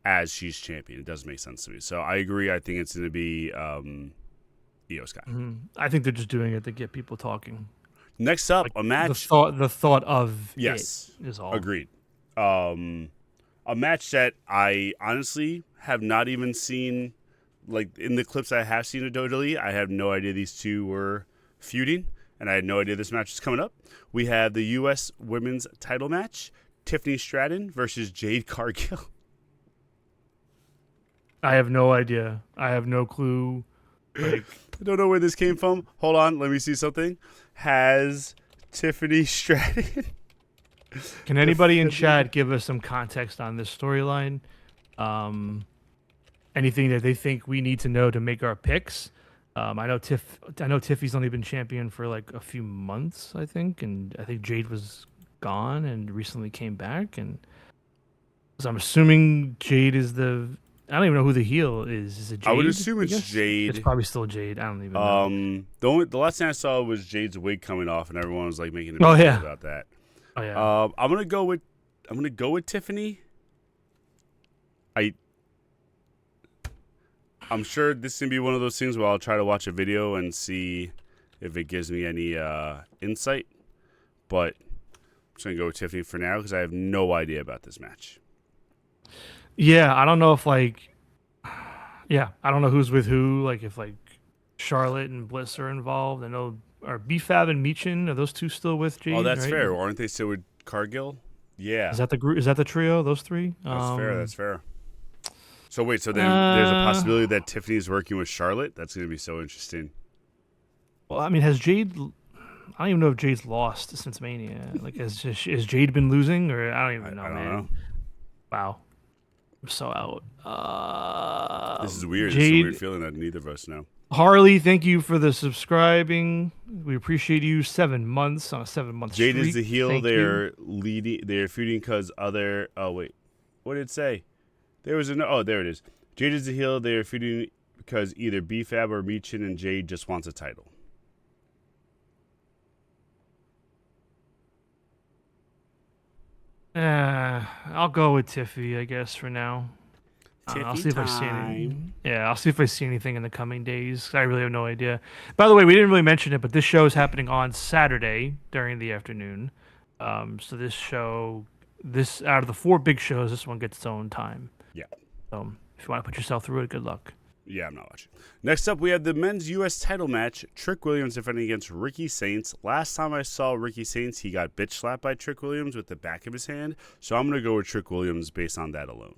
as she's champion. It doesn't make sense to me. So I agree. I think it's going to be Io Sky. Mm-hmm. I think they're just doing it to get people talking. Next up, like a match. The thought of yes, it is all. Agreed. A match that I honestly have not even seen, like in the clips I have seen of WWE, I have no idea these two were feuding, and I had no idea this match was coming up. We have the U.S. Women's Title match, Tiffany Stratton versus Jade Cargill. I have no idea. I have no clue. I don't know where this came from. Hold on, let me see something. Has Tiffany Stratton... Can anybody in chat give us some context on this storyline? Anything that they think we need to know to make our picks? I know Tiffy's only been champion for like a few months, I think, and I think Jade was gone and recently came back, and so I'm assuming Jade is the. I don't even know who the heel is. Is it Jade? I would assume I it's guess? It's Jade. probably still Jade. I don't even know. The last thing I saw was Jade's wig coming off, and everyone was like making a big Oh deal yeah. about that. Oh yeah. I'm gonna go with Tiffany. I'm sure this is gonna be one of those things where I'll try to watch a video and see if it gives me any insight. But I'm just gonna go with Tiffany for now because I have no idea about this match. Yeah, I don't know if like. Yeah, I don't know who's with who. Like if like Charlotte and Bliss are involved. I know are BFAB and Meechin, are those two still with Jade? Oh, that's right? fair. Aren't they still with Cargill? Yeah, Is that the group? Is that the trio? Those three? that's fair. That's fair. So wait, so then there's a possibility that Tiffany's working with Charlotte? That's going to be so interesting. Well, I mean, has Jade? I don't even know if Jade's lost since Mania. Like, has Jade been losing, or I don't even know, I don't man. know. Wow, I'm so out. This is weird. Jade, It's a weird feeling that neither of us know. Harley, thank you for the subscribing. We appreciate you. 7 months on a 7-month streak. Jade is the heel. Thank They're leading. They're feuding because other. Oh wait, what did it say? There was an. Oh, there it is. Jade is the heel. They are feuding because either BFAB or Meechin and Jade just wants a title. I'll go with Tiffy, I guess, for now. I'll see if I see anything. Yeah, I'll see if I see anything in the coming days. I really have no idea. By the way, we didn't really mention it, but this show is happening on Saturday during the afternoon. So this show, out of the 4 big shows, this one gets its own time. Yeah. So if you want to put yourself through it, good luck. Yeah, I'm not watching. Next up, we have the men's U.S. title match. Trick Williams defending against Ricky Saints. Last time I saw Ricky Saints, he got bitch slapped by Trick Williams with the back of his hand. So I'm going to go with Trick Williams based on that alone.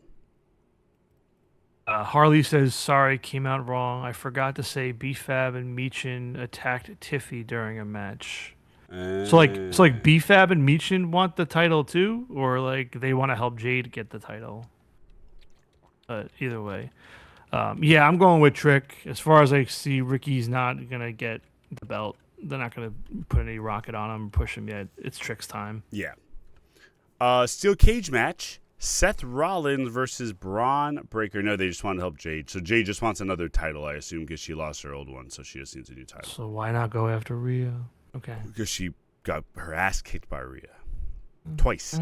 Harley says, sorry, came out wrong. I forgot to say BFAB and Meechin attacked Tiffy during a match. So like BFAB and Meechin want the title too? Or like they want to help Jade get the title? But either way. Yeah, I'm going with Trick. As far as I see, Ricky's not going to get the belt. They're not going to put any rocket on him, push him yet. It's Trick's time. Yeah. Steel cage match. Seth Rollins versus Braun Breaker. No, they just want to help Jade. So Jade just wants another title, I assume, because she lost her old one. So she just needs a new title. So why not go after Rhea? Okay. Because she got her ass kicked by Rhea. Twice.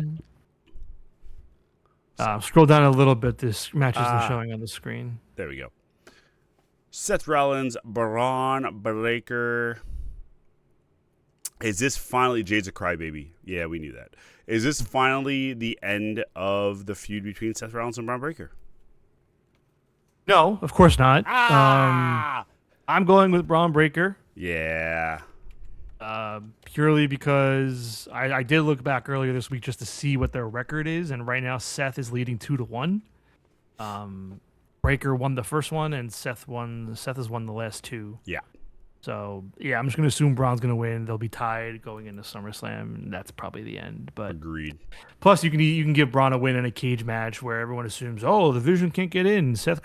Scroll down a little bit. This match isn't showing on the screen. There we go. Seth Rollins, Braun Breaker. Is this finally Jade's a crybaby? Yeah, we knew that. Is this finally the end of the feud between Seth Rollins and Braun Breaker? No, of course not. I'm going with Braun Breaker. Yeah. Purely because I did look back earlier this week just to see what their record is, and right now Seth is leading 2-1. Breaker won the first one, and Seth has won the last 2. Yeah. So yeah, I'm just gonna assume Braun's gonna win. They'll be tied going into SummerSlam, and that's probably the end. But agreed. Plus, you can give Braun a win in a cage match where everyone assumes, oh, the Vision can't get in. Seth's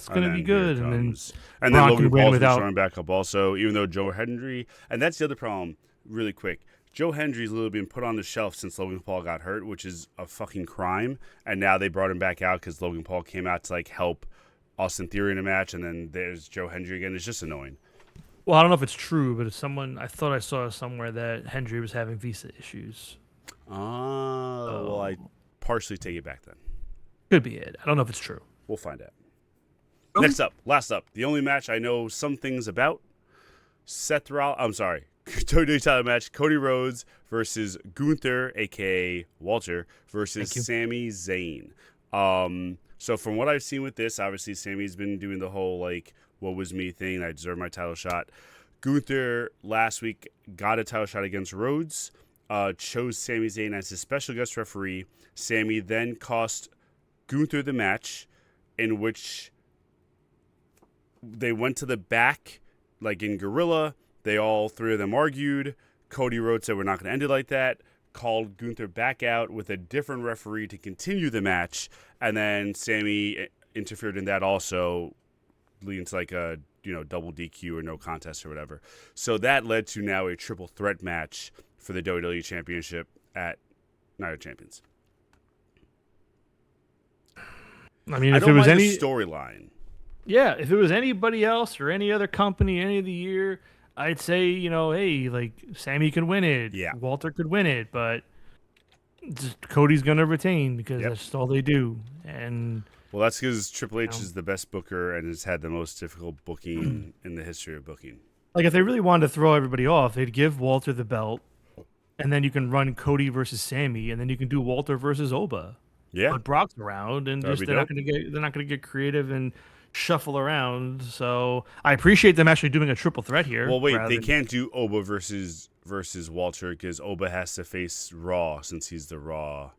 gonna be good, and then Logan Paul's showing back up also. Even though Joe Hendry, and that's the other problem. Really quick, Joe Hendry's literally been put on the shelf since Logan Paul got hurt, which is a fucking crime. And now they brought him back out because Logan Paul came out to like help Austin Theory in a match, and then there's Joe Hendry again. It's just annoying. Well, I don't know if it's true, but I thought I saw somewhere that Hendry was having visa issues. Well, I partially take it back then. Could be it. I don't know if it's true. We'll find out. Okay. Last up, the only match I know some things about. Totally title match. Cody Rhodes versus Gunther, a.k.a. Walter, versus Sami Zayn. So from what I've seen with this, obviously Sami's been doing the whole like "what was me" thing. I deserve my title shot. Gunther last week got a title shot against Rhodes. Chose Sami Zayn as his special guest referee. Sami then cost Gunther the match, in which they went to the back, like in Gorilla. They all 3 of them argued. Cody Rhodes said, "We're not going to end it like that." Called Gunther back out with a different referee to continue the match. And then Sami interfered in that also, leading to like a double DQ or no contest or whatever. So that led to now a triple threat match for the WWE Championship at Night of Champions. I mean, I if don't it was mind any the storyline. Yeah, if it was anybody else or any other company, any of the year, I'd say, hey, like Sammy could win it. Yeah. Walter could win it, but just Cody's gonna retain because Yep. that's just all they do. And Well, that's because Triple H is the best booker and has had the most difficult booking in the history of booking. like if they really wanted to throw everybody off, they'd give Walter the belt, and then you can run Cody versus Sammy, and then you can do Walter versus Oba. Yeah. Put Brock's around, and That'd just be they're not gonna get creative and shuffle around. So I appreciate them actually doing a triple threat here. Well, wait, they can't do Oba versus Walter because Oba has to face Raw since he's a Raw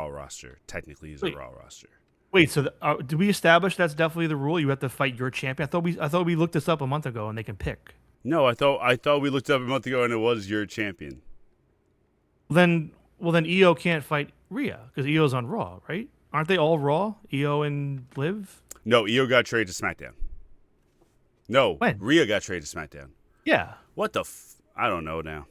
roster. Technically, he's a Raw roster. Wait, so did we establish that's definitely the rule? You have to fight your champion. I thought we looked this up a month ago, and they can pick. No, I thought we looked up a month ago and it was your champion. Then EO can't fight Rhea because EO's on Raw, right? Aren't they all Raw? EO and Liv? No, EO got traded to SmackDown. No, When? Rhea got traded to SmackDown. Yeah. What the? I don't know now.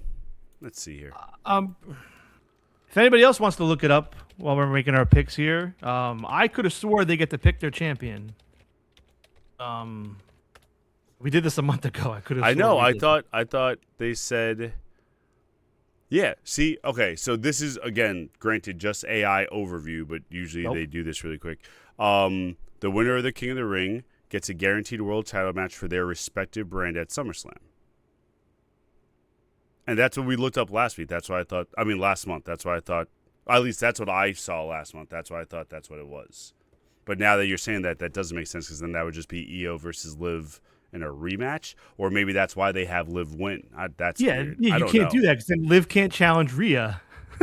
Let's see here. If anybody else wants to look it up while we're making our picks here, I could have swore they get to pick their champion. We did this a month ago. I could have. I know. I thought they said. Yeah. See. Okay. So this is again, granted, just AI overview, but usually they do this really quick. The winner of the King of the Ring gets a guaranteed world title match for their respective brand at SummerSlam. And that's what we looked up last week. That's why I thought. I mean, last month. That's why I thought. At least that's what I saw last month. That's why I thought that's what it was. But now that you're saying that, that doesn't make sense because then that would just be EO versus Liv in a rematch, or maybe that's why they have Liv win. That's weird. Yeah. You can't do that because then Liv can't challenge Rhea.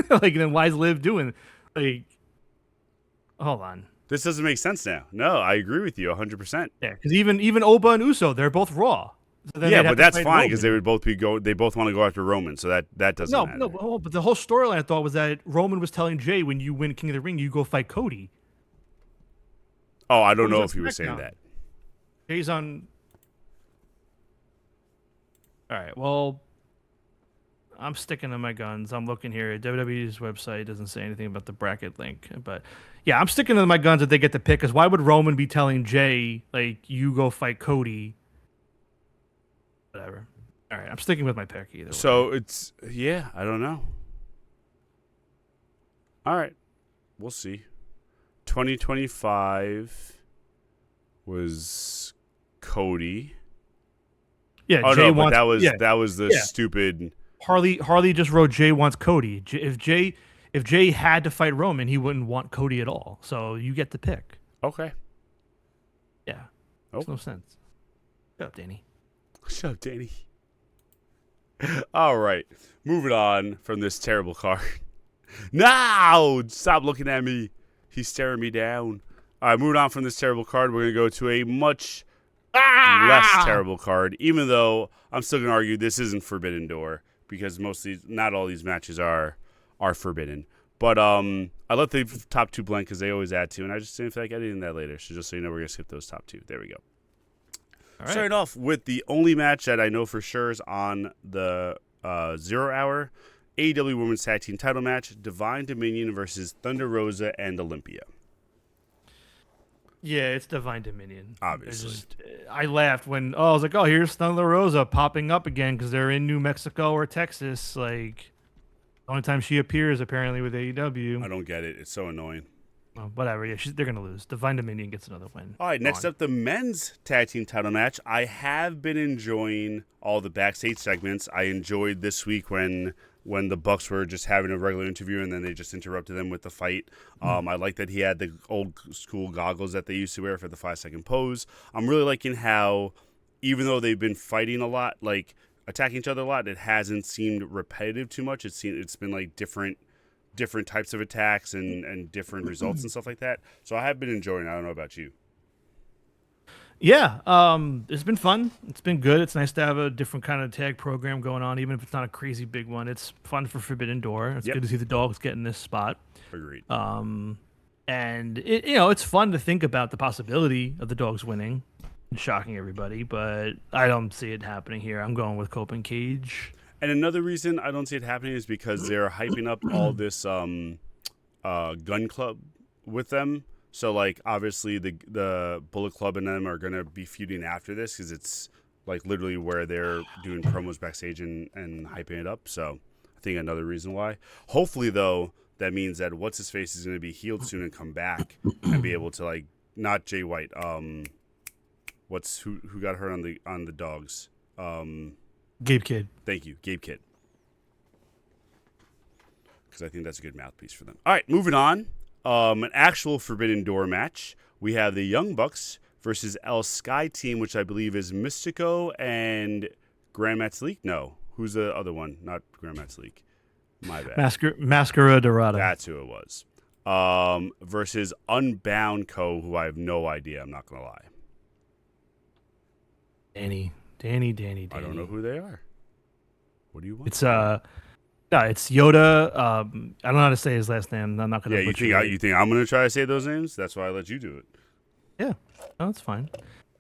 Like, then why is Liv doing? Like, hold on. This doesn't make sense now. No, I agree with you 100%. Yeah, because even Oba and Uso, they're both Raw. So yeah, but that's fine because they would both be They both want to go after Roman, so that doesn't matter. No, but the whole storyline I thought was that Roman was telling Jay, when you win King of the Ring, you go fight Cody. Oh, I don't know if he was saying that. Jay's on. All right, well, I'm sticking to my guns. I'm looking here. WWE's website doesn't say anything about the bracket link, but yeah, I'm sticking to my guns that they get to pick. Because why would Roman be telling Jay, like, you go fight Cody? Whatever. All right, I'm sticking with my pick either. So it's I don't know. All right, we'll see. 2025 was Cody. Yeah, oh Jay no, wants, but that was the stupid. Harley just wrote Jay wants Cody. If Jay had to fight Roman, he wouldn't want Cody at all. So you get the pick. Okay. Yeah. Makes no sense. Shut up, Danny. Shut up, Danny. All right. Moving on from this terrible card. No! Stop looking at me. He's staring me down. All right, moving on from this terrible card, we're going to go to a much less terrible card, even though I'm still going to argue this isn't Forbidden Door because not all these matches are forbidden. But I let the top two blank because they always add to, and I just didn't feel like editing that later. So just so you know, we're going to skip those top two. There we go. All right. Starting off with the only match that I know for sure is on the 0 hour, AEW Women's Tag Team title match, Divine Dominion versus Thunder Rosa and Olympia. Yeah, it's Divine Dominion. Obviously. I laughed when, I was like, oh, here's Thunder Rosa popping up again because they're in New Mexico or Texas. Like, the only time she appears, apparently, with AEW. I don't get it. It's so annoying. Oh, whatever. Yeah, they're going to lose. Divine Dominion gets another win. All right, next up, the men's tag team title match. I have been enjoying all the backstage segments. I enjoyed this week when the Bucks were just having a regular interview and then they just interrupted them with the fight. I like that he had the old school goggles that they used to wear for the 5-second pose. I'm really liking how, even though they've been fighting a lot, like attacking each other a lot, it hasn't seemed repetitive too much. It's been like different types of attacks and different results and stuff like that. So I have been enjoying it. I don't know about you. Yeah, it's been fun. It's been good. It's nice to have a different kind of tag program going on, even if it's not a crazy big one. It's fun for Forbidden Door. It's good to see the dogs get in this spot. Agreed. And it's fun to think about the possibility of the dogs winning. shocking everybody, but I don't see it happening here. I'm going with Cope and Cage. And another reason I don't see it happening is because they're hyping up all this gun club with them. So like obviously the Bullet Club and them are gonna be feuding after this because it's like literally where they're doing promos backstage and hyping it up. So I think another reason why. Hopefully though, that means that what's his face is gonna be healed soon and come back and be able to like not Jay White. Who got hurt on the dogs? Gabe Kidd. Thank you, Gabe Kidd. Because I think that's a good mouthpiece for them. All right, moving on. An actual Forbidden Door match. We have the Young Bucks versus El Sky Team, which I believe is Mystico and Grand Metalik. No, who's the other one? Not Grand Metalik. My bad. Mascara Dorada. That's who it was. Versus Unbound Co., who I have no idea. I'm not gonna lie. Danny. I don't know who they are. What do you want? It's it's Yoda. I don't know how to say his last name. I'm not gonna. Yeah, you think I'm gonna try to say those names? That's why I let you do it. Yeah, no, that's fine.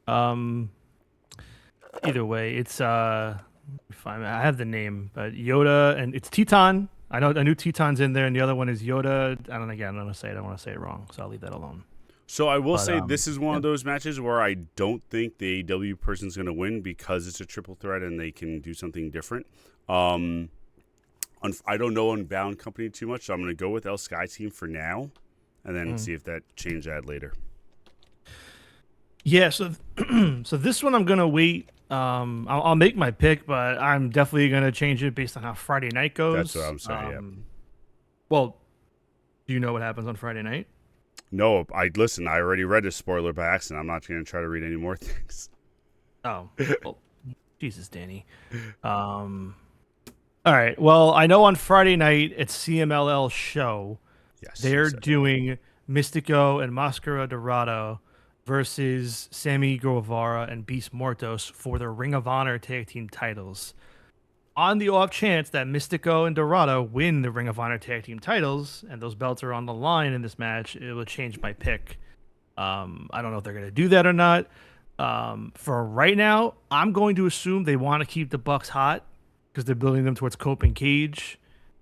Either way, it's fine. I have the name, but Yoda, and it's Teton. I knew Teton's in there, and the other one is Yoda. I don't want to say it. I don't want to say it wrong, so I'll leave that alone. So I will say this is one of those matches where I don't think the AEW person's going to win because it's a triple threat and they can do something different. I don't know Unbound Company too much, so I'm going to go with El Sky Team for now and then see if that change that later. Yeah, so this one I'm going to wait. I'll make my pick, but I'm definitely going to change it based on how Friday night goes. That's what I'm saying, yeah. Well, do you know what happens on Friday night? No, I already read a spoiler by accident. I'm not going to try to read any more things. Oh, well, Jesus, Danny. All right. Well, I know on Friday night it's CMLL show. Yes, they're doing Mystico and Mascara Dorado versus Sammy Guevara and Beast Mortos for the Ring of Honor tag team titles. On the off chance that Mystico and Dorado win the Ring of Honor tag team titles and those belts are on the line in this match, it will change my pick. I don't know if they're going to do that or not. For right now, I'm going to assume they want to keep the Bucks hot because they're building them towards Cope and Cage.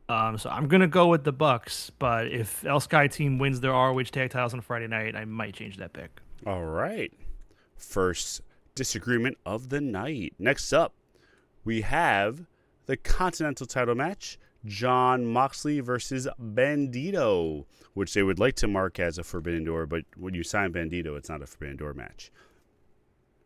So I'm going to go with the Bucks, but if El Sky Team wins their ROH tag titles on Friday night, I might change that pick. All right. First disagreement of the night. Next up, we have the Continental title match, Jon Moxley versus Bandito, which they would like to mark as a Forbidden Door, but when you sign Bandito, it's not a Forbidden Door match.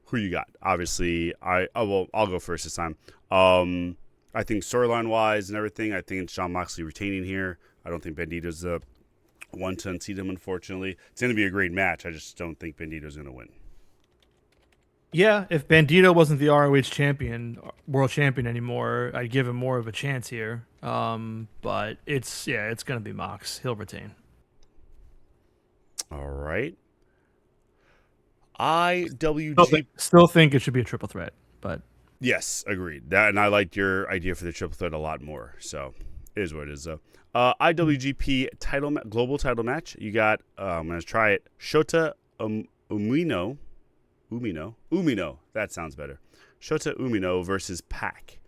Who you got? Obviously, I'll go first this time. I think storyline-wise and everything, I think it's Jon Moxley retaining here. I don't think Bandito's the one to unseat him, unfortunately. It's going to be a great match. I just don't think Bandito's going to win. Yeah, if Bandito wasn't the ROH world champion anymore, I'd give him more of a chance here. But it's going to be Mox. He'll retain. All right. Still think it should be a triple threat, but yes, agreed. That, and I liked your idea for the triple threat a lot more. So it is what it is, though. IWGP global title match. You got I'm gonna try it. Shota Umino. That sounds better. Shota Umino versus Pac.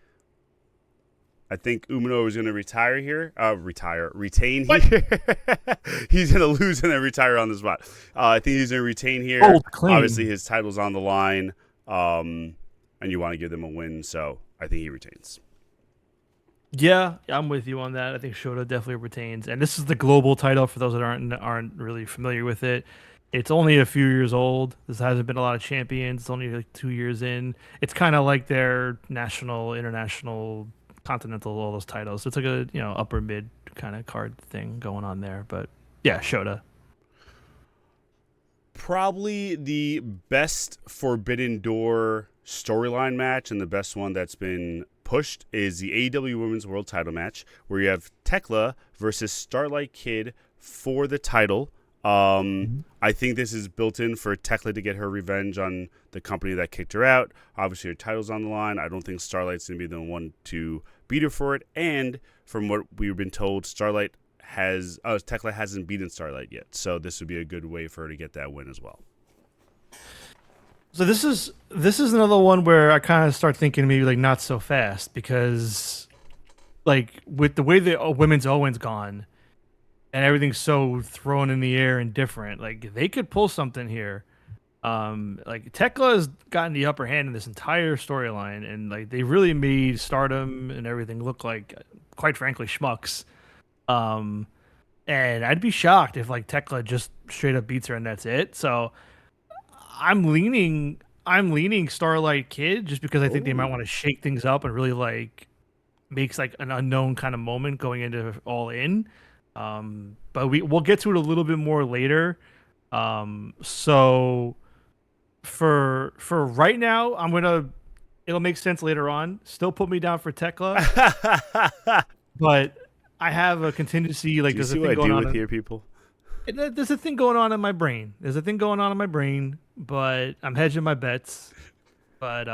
I think Umino is going to retain here. He's going to lose and then retire on the spot. I think he's going to retain here. Obviously, his title's on the line, and you want to give them a win, so I think he retains. Yeah, I'm with you on that. I think Shota definitely retains, and this is the global title for those that aren't really familiar with it. It's only a few years old. This hasn't been a lot of champions. It's only like 2 years in. It's kind of like their national, international, continental, all those titles. It's like a upper mid kind of card thing going on there. But yeah, Shota. Probably the best Forbidden Door storyline match and the best one that's been pushed is the AEW Women's World Title match, where you have Tekla versus Starlight Kid for the title. I think this is built in for Tekla to get her revenge on the company that kicked her out. Obviously, her title's on the line. I don't think Starlight's going to be the one to beat her for it. And from what we've been told, Tekla hasn't beaten Starlight yet. So this would be a good way for her to get that win as well. So this is another one where I kind of start thinking maybe like not so fast because like with the way the women's Owen's gone and everything's so thrown in the air and different, like they could pull something here. Like Tekla has gotten the upper hand in this entire storyline, and like they really made Stardom and everything look like, quite frankly, schmucks. Um, and I'd be shocked if like Tekla just straight up beats her and that's it. So I'm leaning Starlight Kid just because I think they might Oh, want to shake things up and really like makes like an unknown kind of moment going into All In. But we'll get to it a little bit more later. So for right now, it'll make sense later on. Still put me down for Tekla, but I have a contingency. Like do you there's a see what thing I going deal on. with here, people? There's a thing going on in my brain. There's a thing going on in my brain, but I'm hedging my bets. But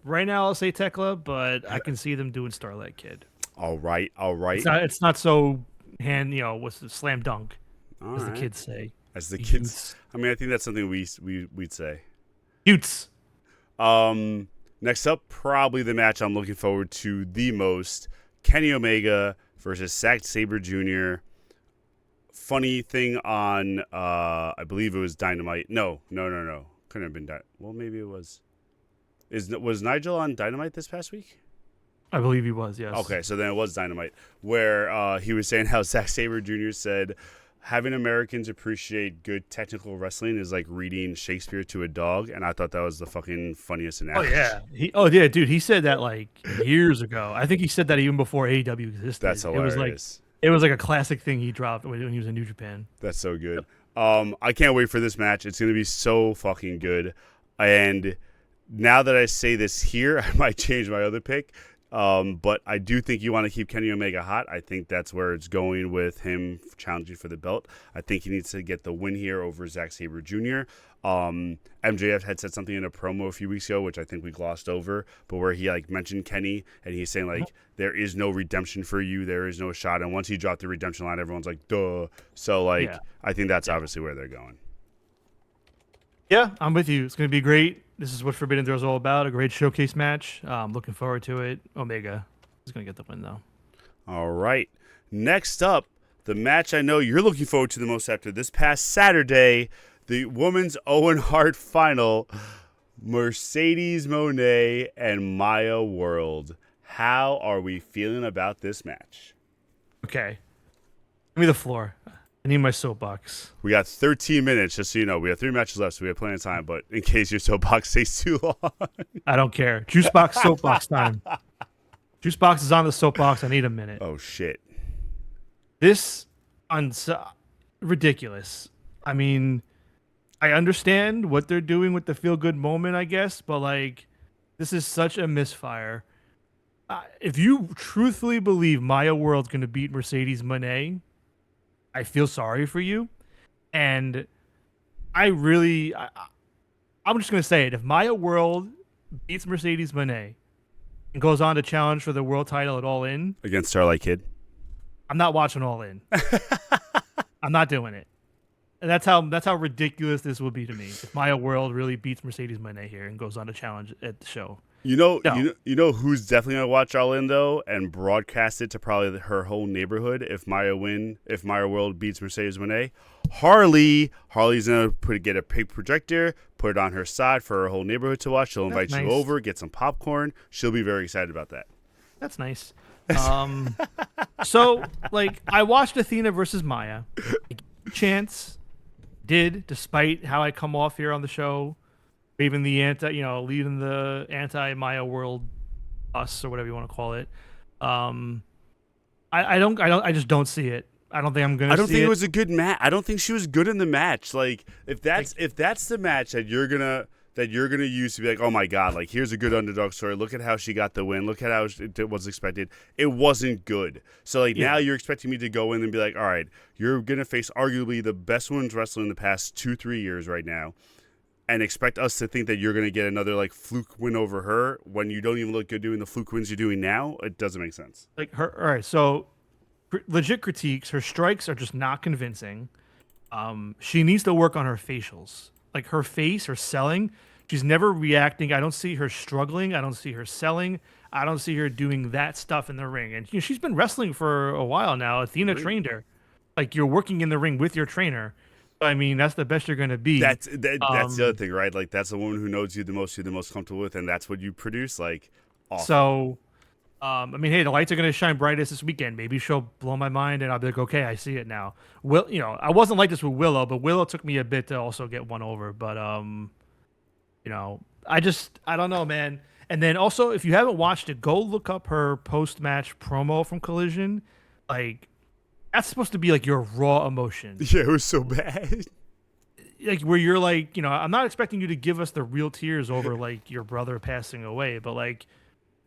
right now I'll say Tekla, but I can see them doing Starlight Kid. All right, all It's right, not so what's the slam dunk, all as the right. kids say. As the The kids, youths. I mean, I think that's something we'd say. Utes. Next up, probably the match I'm looking forward to the most: Kenny Omega versus Zack Sabre Jr. Funny thing on, I believe it was Dynamite. No, couldn't have been. Well, maybe it was. Was Nigel on Dynamite this past week? I believe he was, yes. Okay, so then it was Dynamite, where he was saying how Zack Sabre Jr. said having Americans appreciate good technical wrestling is like reading Shakespeare to a dog, and I thought that was the fucking funniest Oh analogy. yeah. Oh yeah, dude, he said that like years ago. I think he said that even before AEW That's existed. hilarious. It was like a classic thing he dropped when he was in New Japan. That's so good. I can't wait for this match. It's gonna be so fucking good. And now that I say this here, I might change my other pick. But I do think you want to keep Kenny Omega hot. I think that's where it's going with him challenging for the belt. I think he needs to get the win here over Zack Sabre Jr. MJF had said something in a promo a few weeks ago, which I think we glossed over, but where he like mentioned Kenny and he's saying like there is no redemption for you, there is no shot. And once he dropped the redemption line, everyone's like, duh. So like Yeah. I think that's obviously where they're going. Yeah, I'm with you. It's gonna be great. This is what Forbidden Door is all about. A great showcase match. Looking forward to it. Omega is gonna get the win though. All right. Next up, the match I know you're looking forward to the most after this past Saturday, the Women's Owen Hart final, Mercedes Moné and Maya World. How are we feeling about this match? Okay. Give me the floor. I need my soapbox. We got 13 minutes, just so you know. We have 3 matches left, so we have plenty of time, but in case your soapbox stays too long. I don't care. Juicebox soapbox time. Juicebox is on the soapbox. I need a minute. Oh, shit. This ridiculous. I mean, I understand what they're doing with the feel good moment, I guess, but like, this is such a misfire. If you truthfully believe Maya World's going to beat Mercedes Moné, I feel sorry for you. And I'm just going to say it. If Maya World beats Mercedes Moné and goes on to challenge for the world title at All In, Against Starlight Kid. I'm not watching All In. I'm not doing it. And that's how ridiculous this would be to me if Maya World really beats Mercedes Moné here and goes on to challenge at the show. You know who's definitely gonna watch All In though and broadcast it to probably her whole neighborhood if Maya World beats Mercedes Moné? Harley. Harley's gonna get a big projector, put it on her side for her whole neighborhood to watch. She'll invite That's you nice. over, get some popcorn. She'll be very excited about that. That's nice. So like I watched Athena versus Maya. Chance did, despite how I come off here on the show, leading the anti-Maya World us or whatever you want to call it. I just don't see it. I don't think I'm gonna. I don't see think it was a good match. I don't think she was good in the match. Like if that's the match that you're gonna use to be like, oh my god, like here's a good underdog story. Look at how she got the win. Look at how it was expected. It wasn't good. So like now you're expecting me to go in and be like, all right, you're gonna face arguably the best women's wrestler in the past 2-3 years right now, and expect us to think that you're gonna get another like fluke win over her when you don't even look good doing the fluke wins you're doing now. It doesn't make sense. Like her. All right, so legit critiques. Her strikes are just not convincing. She needs to work on her facials. Like her face, her selling. She's never reacting. I don't see her struggling. I don't see her selling. I don't see her doing that stuff in the ring. And she's been wrestling for a while now. Athena trained her. Like, you're working in the ring with your trainer. I mean, that's the best you're going to be. That's the other thing, right? Like, that's the woman who knows you the most, you're the most comfortable with, and that's what you produce. Like, awesome. So, I mean, hey, the lights are going to shine brightest this weekend. Maybe she'll blow my mind, and I'll be like, okay, I see it now. I wasn't like this with Willow, but Willow took me a bit to also get one over. But, I don't know, man. And then also, if you haven't watched it, go look up her post-match promo from Collision. Like, that's supposed to be like your raw emotion. Yeah, it was so bad. Like, where you're like, I'm not expecting you to give us the real tears over like your brother passing away, but like,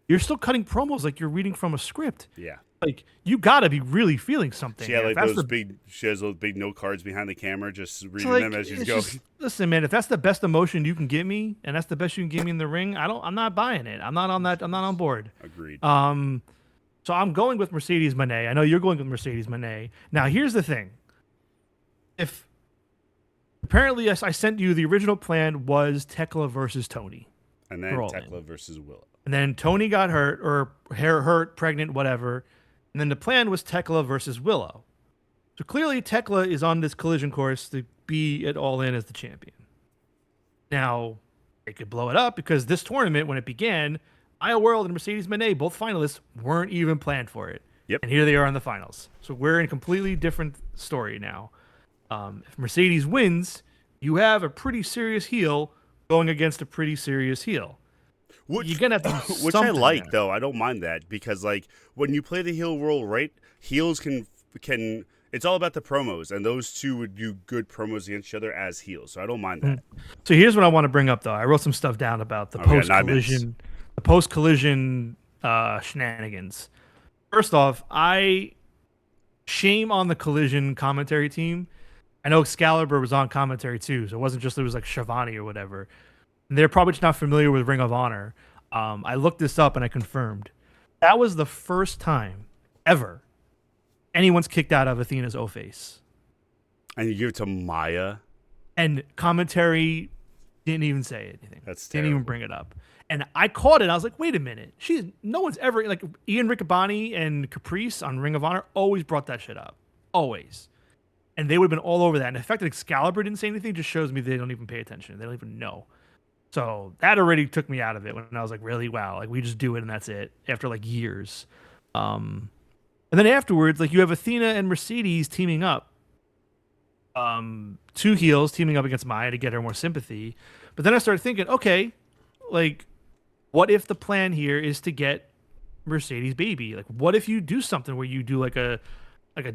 you're still cutting promos like you're reading from a script. Yeah. Like, you gotta be really feeling something. She had she has those big note cards behind the camera, just reading them as she's going. Listen, man, if that's the best emotion you can give me, and that's the best you can give me in the ring, I'm not buying it. I'm not on board. Agreed. So I'm going with Mercedes Moné. I know you're going with Mercedes Moné. Now, here's the thing. Apparently, I sent you the original plan was Tekla versus Tony. And then Tekla versus Willow. And then Tony got hurt, or hurt, pregnant, whatever. And then the plan was Tekla versus Willow. So clearly Tekla is on this collision course to be at All In as the champion. Now, they could blow it up because this tournament, when it began, Maya World and Mercedes Moné, both finalists, weren't even planned for it. Yep. And here they are in the finals. So we're in a completely different story now. If Mercedes wins, you have a pretty serious heel going against a pretty serious heel. You're gonna have to do which I like there. though. I don't mind that because like when you play the heel role right, heels can it's all about the promos, and those two would do good promos against each other as heels. So I don't mind that. So here's what I want to bring up though. I wrote some stuff down about the post collision shenanigans. First off, shame on the collision commentary team. I know Excalibur was on commentary too, so it wasn't just it was like Shivani or whatever. And they're probably just not familiar with Ring of Honor. I looked this up and I confirmed. That was the first time ever anyone's kicked out of Athena's O-Face. And you give it to Maya? And commentary didn't even say anything. That's terrible. Didn't even bring it up. And I caught it. I was like, wait a minute. No one's ever, like, Ian Riccaboni and Caprice on Ring of Honor always brought that shit up. Always. And they would have been all over that. And the fact that Excalibur didn't say anything just shows me they don't even pay attention. They don't even know. So that already took me out of it when I was like, really? Wow. Like, we just do it and that's it after like years. And then afterwards, like, you have Athena and Mercedes teaming up. Two heels teaming up against Maya to get her more sympathy. But then I started thinking, okay, like, what if the plan here is to get Mercedes baby? Like, what if you do something where you do like a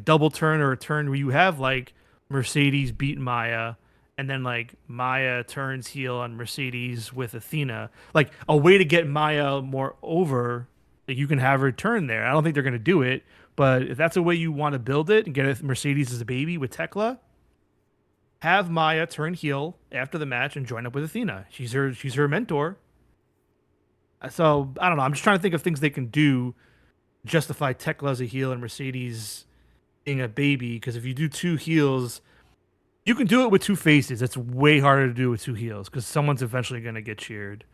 double turn or a turn where you have like Mercedes beat Maya, and then like Maya turns heel on Mercedes with Athena, like a way to get Maya more over. Like, you can have her turn there. I don't think they're going to do it, but if that's a way you want to build it and get Mercedes as a baby with Tekla, have Maya turn heel after the match and join up with Athena. She's her mentor. So I don't know. I'm just trying to think of things they can do to justify Tekla as a heel and Mercedes being a baby. Because if you do two heels, you can do it with two faces. It's way harder to do with two heels because someone's eventually going to get cheered.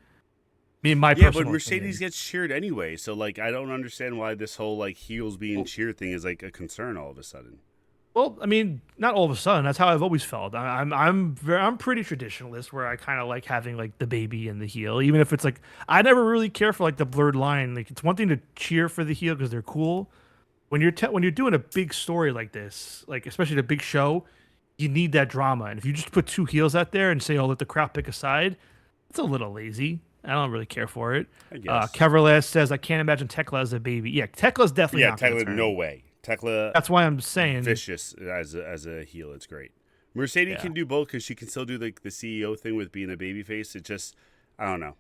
But Mercedes gets cheered anyway. So like, I don't understand why this whole like heels being cheered thing is like a concern all of a sudden. Well, I mean, not all of a sudden. That's how I've always felt. I'm pretty traditionalist, where I kind of like having like the baby and the heel, even if it's like I never really care for like the blurred line. Like, it's one thing to cheer for the heel because they're cool. When you're doing a big story like this, like especially the big show, you need that drama. And if you just put two heels out there and say, "Oh, let the crowd pick a side," it's a little lazy. I don't really care for it. Keverlas says, "I can't imagine Tekla as a baby." Yeah, Tekla's definitely not. Tekla, no way. Tekla. That's why I'm saying vicious as a heel. It's great. Mercedes can do both because she can still do like the CEO thing with being a babyface. It just, I don't know.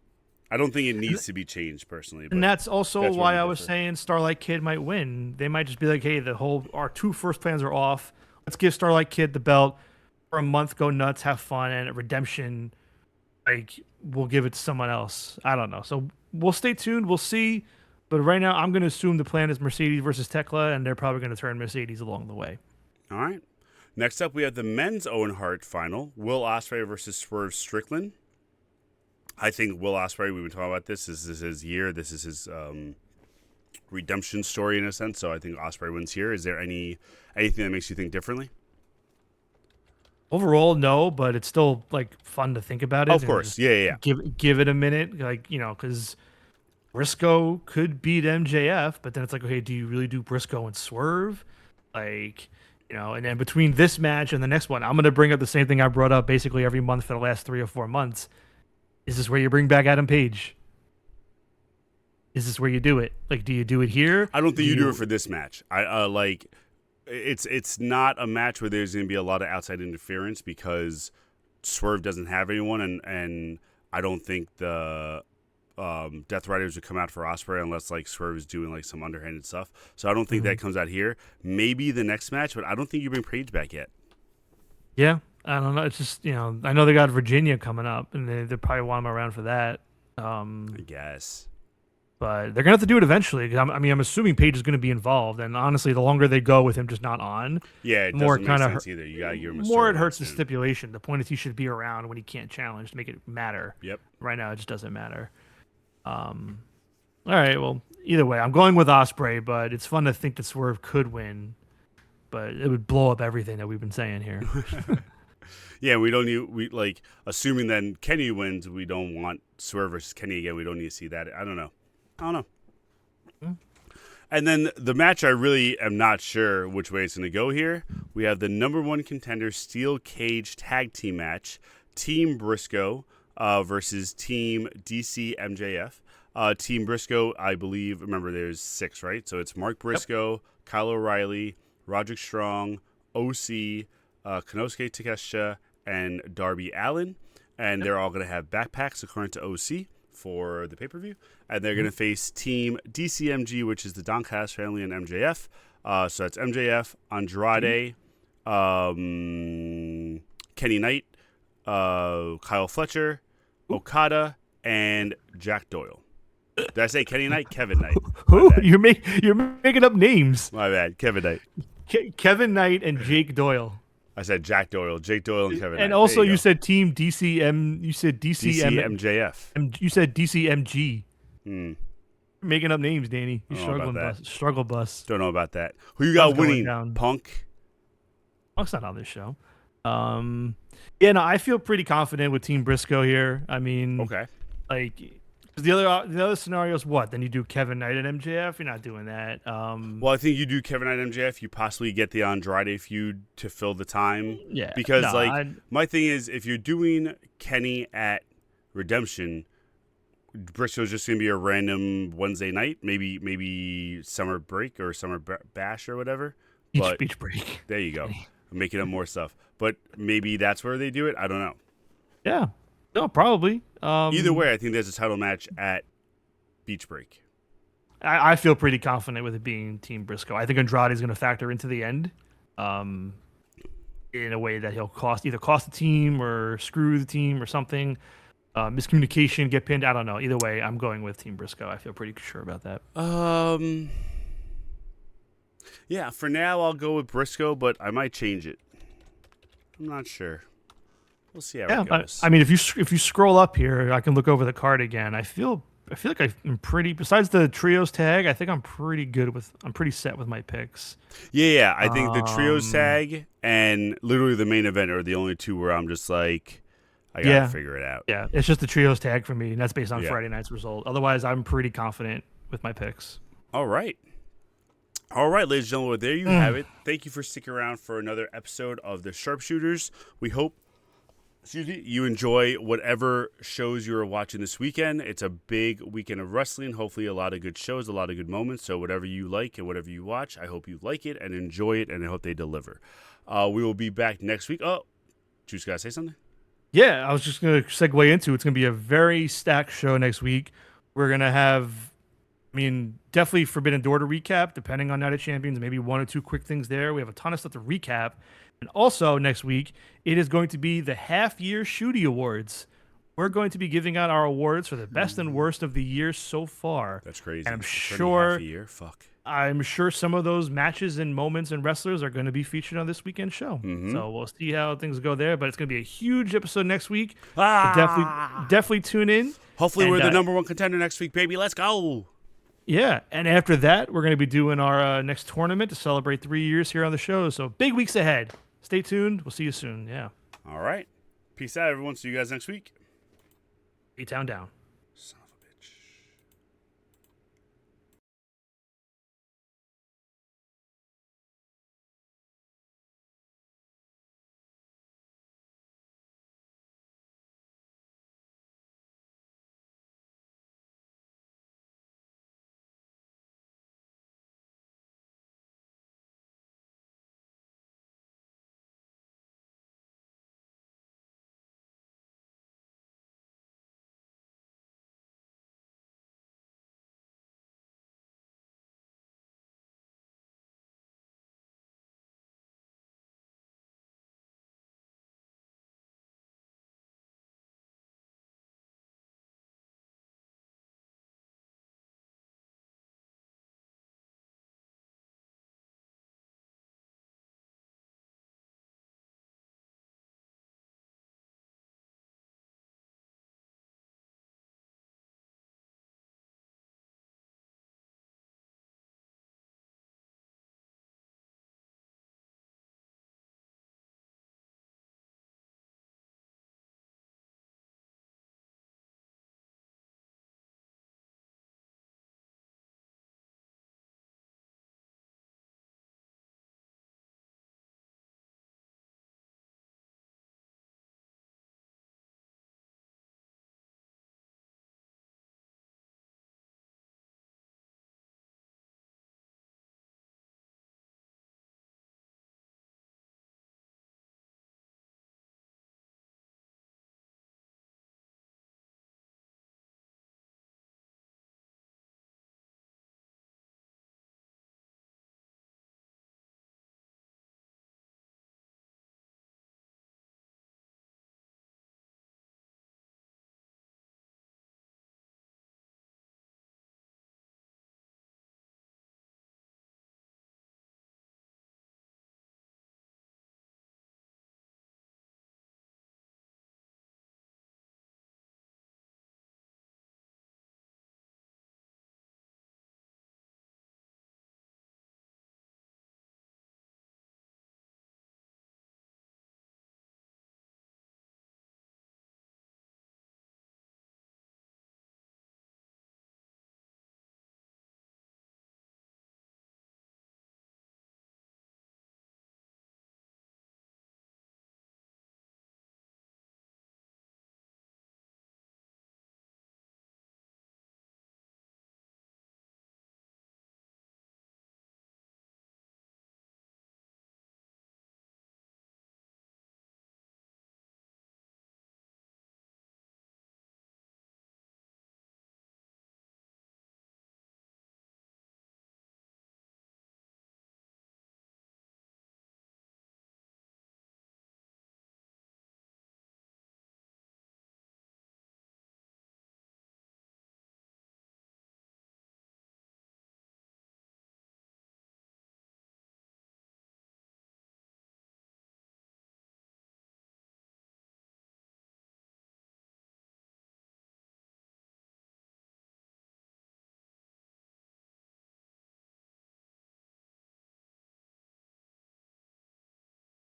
I don't think it needs to be changed personally. And that's also why I was saying Starlight Kid might win. They might just be like, "Hey, our two first plans are off. Let's give Starlight Kid the belt for a month. Go nuts, have fun, and at redemption, like, we'll give it to someone else." I don't know. So we'll stay tuned. We'll see. But right now, I'm going to assume the plan is Mercedes versus Tekla, and they're probably going to turn Mercedes along the way. All right. Next up, we have the men's Owen Hart final. Will Ospreay versus Swerve Strickland. I think Will Ospreay, we've been talking about this. This is his year. This is his redemption story in a sense. So I think Ospreay wins here. Is there anything that makes you think differently? Overall, no, but it's still like fun to think about it. Of course, yeah. Give it a minute, like because Briscoe could beat MJF, but then it's like, okay, do you really do Briscoe and Swerve? Like, and then between this match and the next one, I'm gonna bring up the same thing I brought up basically every month for the last 3 or 4 months. Is this where you bring back Adam Page? Is this where you do it? Like, do you do it here? I don't think you do it for this match. I like. It's not a match where there's going to be a lot of outside interference because Swerve doesn't have anyone, and I don't think the Death Riders would come out for Ospreay unless like Swerve is doing like some underhanded stuff. So I don't think that comes out here. Maybe the next match, but I don't think you bring Page back yet. Yeah, I don't know. It's just I know they got Virginia coming up, and they probably want him around for that. I guess. But they're gonna have to do it eventually. Cause I'm assuming Page is gonna be involved, and honestly, the longer they go with him just not on, it more doesn't make sense either. You gotta give him a more it hurts the stipulation. The point is he should be around when he can't challenge to make it matter. Yep. Right now, it just doesn't matter. All right. Well, either way, I'm going with Ospreay, but it's fun to think that Swerve could win, but it would blow up everything that we've been saying here. Yeah, we like assuming then Kenny wins. We don't want Swerve versus Kenny again. We don't need to see that. I don't know. And then the match, I really am not sure which way it's going to go here. We have the number 1 contender steel cage tag team match, Team Briscoe versus Team DC MJF. Team Briscoe, I believe, remember there's 6, right? So it's Mark Briscoe, Kyle O'Reilly, Roderick Strong, OC, Konosuke Takeshita, and Darby Allin. And they're all going to have backpacks according to OC for the pay-per-view. And they're going to face Team DCMG, which is the Doncaster family and MJF. So that's MJF, Andrade, Kenny Knight, Kyle Fletcher, Okada, and Jack Doyle. Did I say Kenny Knight? Kevin Knight. Who? You're making up names. My bad. Kevin Knight. Kevin Knight and Jake Doyle. I said Jack Doyle, Jake Doyle, and Kevin Knight. And also you said Team DCM. You said DCMJF. You said DCMG. Making up names, Danny. You struggle bus. Don't know about that. Who you got winning? Punk? Punk's not on this show. I feel pretty confident with Team Briscoe here. I mean, okay. Like, the other scenario is what? Then you do Kevin Knight and MJF. You're not doing that. Well, I think you do Kevin Knight and MJF. You possibly get the Andrade feud to fill the time. Yeah. Because my thing is, if you're doing Kenny at Redemption, Briscoe's just gonna be a random Wednesday night, maybe summer break or summer bash or whatever. Beach break. There you go. I'm making up more stuff, but maybe that's where they do it. I don't know. Yeah. No, probably. Either way, I think there's a title match at Beach Break. I feel pretty confident with it being Team Briscoe. I think Andrade is going to factor into the end in a way that he'll either cost the team or screw the team or something. Miscommunication, get pinned. I don't know. Either way, I'm going with Team Briscoe. I feel pretty sure about that. Yeah, for now, I'll go with Briscoe, but I might change it. I'm not sure. We'll see how it goes. I mean, if you scroll up here, I can look over the card again. I feel like I'm pretty. Besides the trios tag, I think I'm pretty set with my picks. Yeah. I think the trios tag and literally the main event are the only two where I'm just like, I gotta figure it out. Yeah, it's just the trios tag for me, and that's based on Friday night's result. Otherwise, I'm pretty confident with my picks. All right, ladies and gentlemen, there you have it. Thank you for sticking around for another episode of the SharpSHOOTers. We hope you enjoy whatever shows you're watching this weekend. It's a big weekend of wrestling. Hopefully a lot of good shows, a lot of good moments. So whatever you like and whatever you watch, I hope you like it and enjoy it, and I hope they deliver. We will be back next week. Oh, Juice, gotta say something? Yeah, I was just going to segue into it's going to be a very stacked show next week. We're going to have, definitely Forbidden Door to recap, depending on Night of Champions, maybe 1 or 2 quick things there. We have a ton of stuff to recap. And also next week, it is going to be the half-year Shooty Awards. We're going to be giving out our awards for the best and worst of the year so far. That's crazy. And I'm sure half a year? Fuck. I'm sure some of those matches and moments and wrestlers are going to be featured on this weekend show. So we'll see how things go there. But it's going to be a huge episode next week. So definitely tune in. Hopefully, we're the number one contender next week, baby. Let's go. Yeah, and after that, we're going to be doing our next tournament to celebrate 3 years here on the show. So big weeks ahead. Stay tuned. We'll see you soon. Yeah. All right. Peace out, everyone. See you guys next week. A-Town down.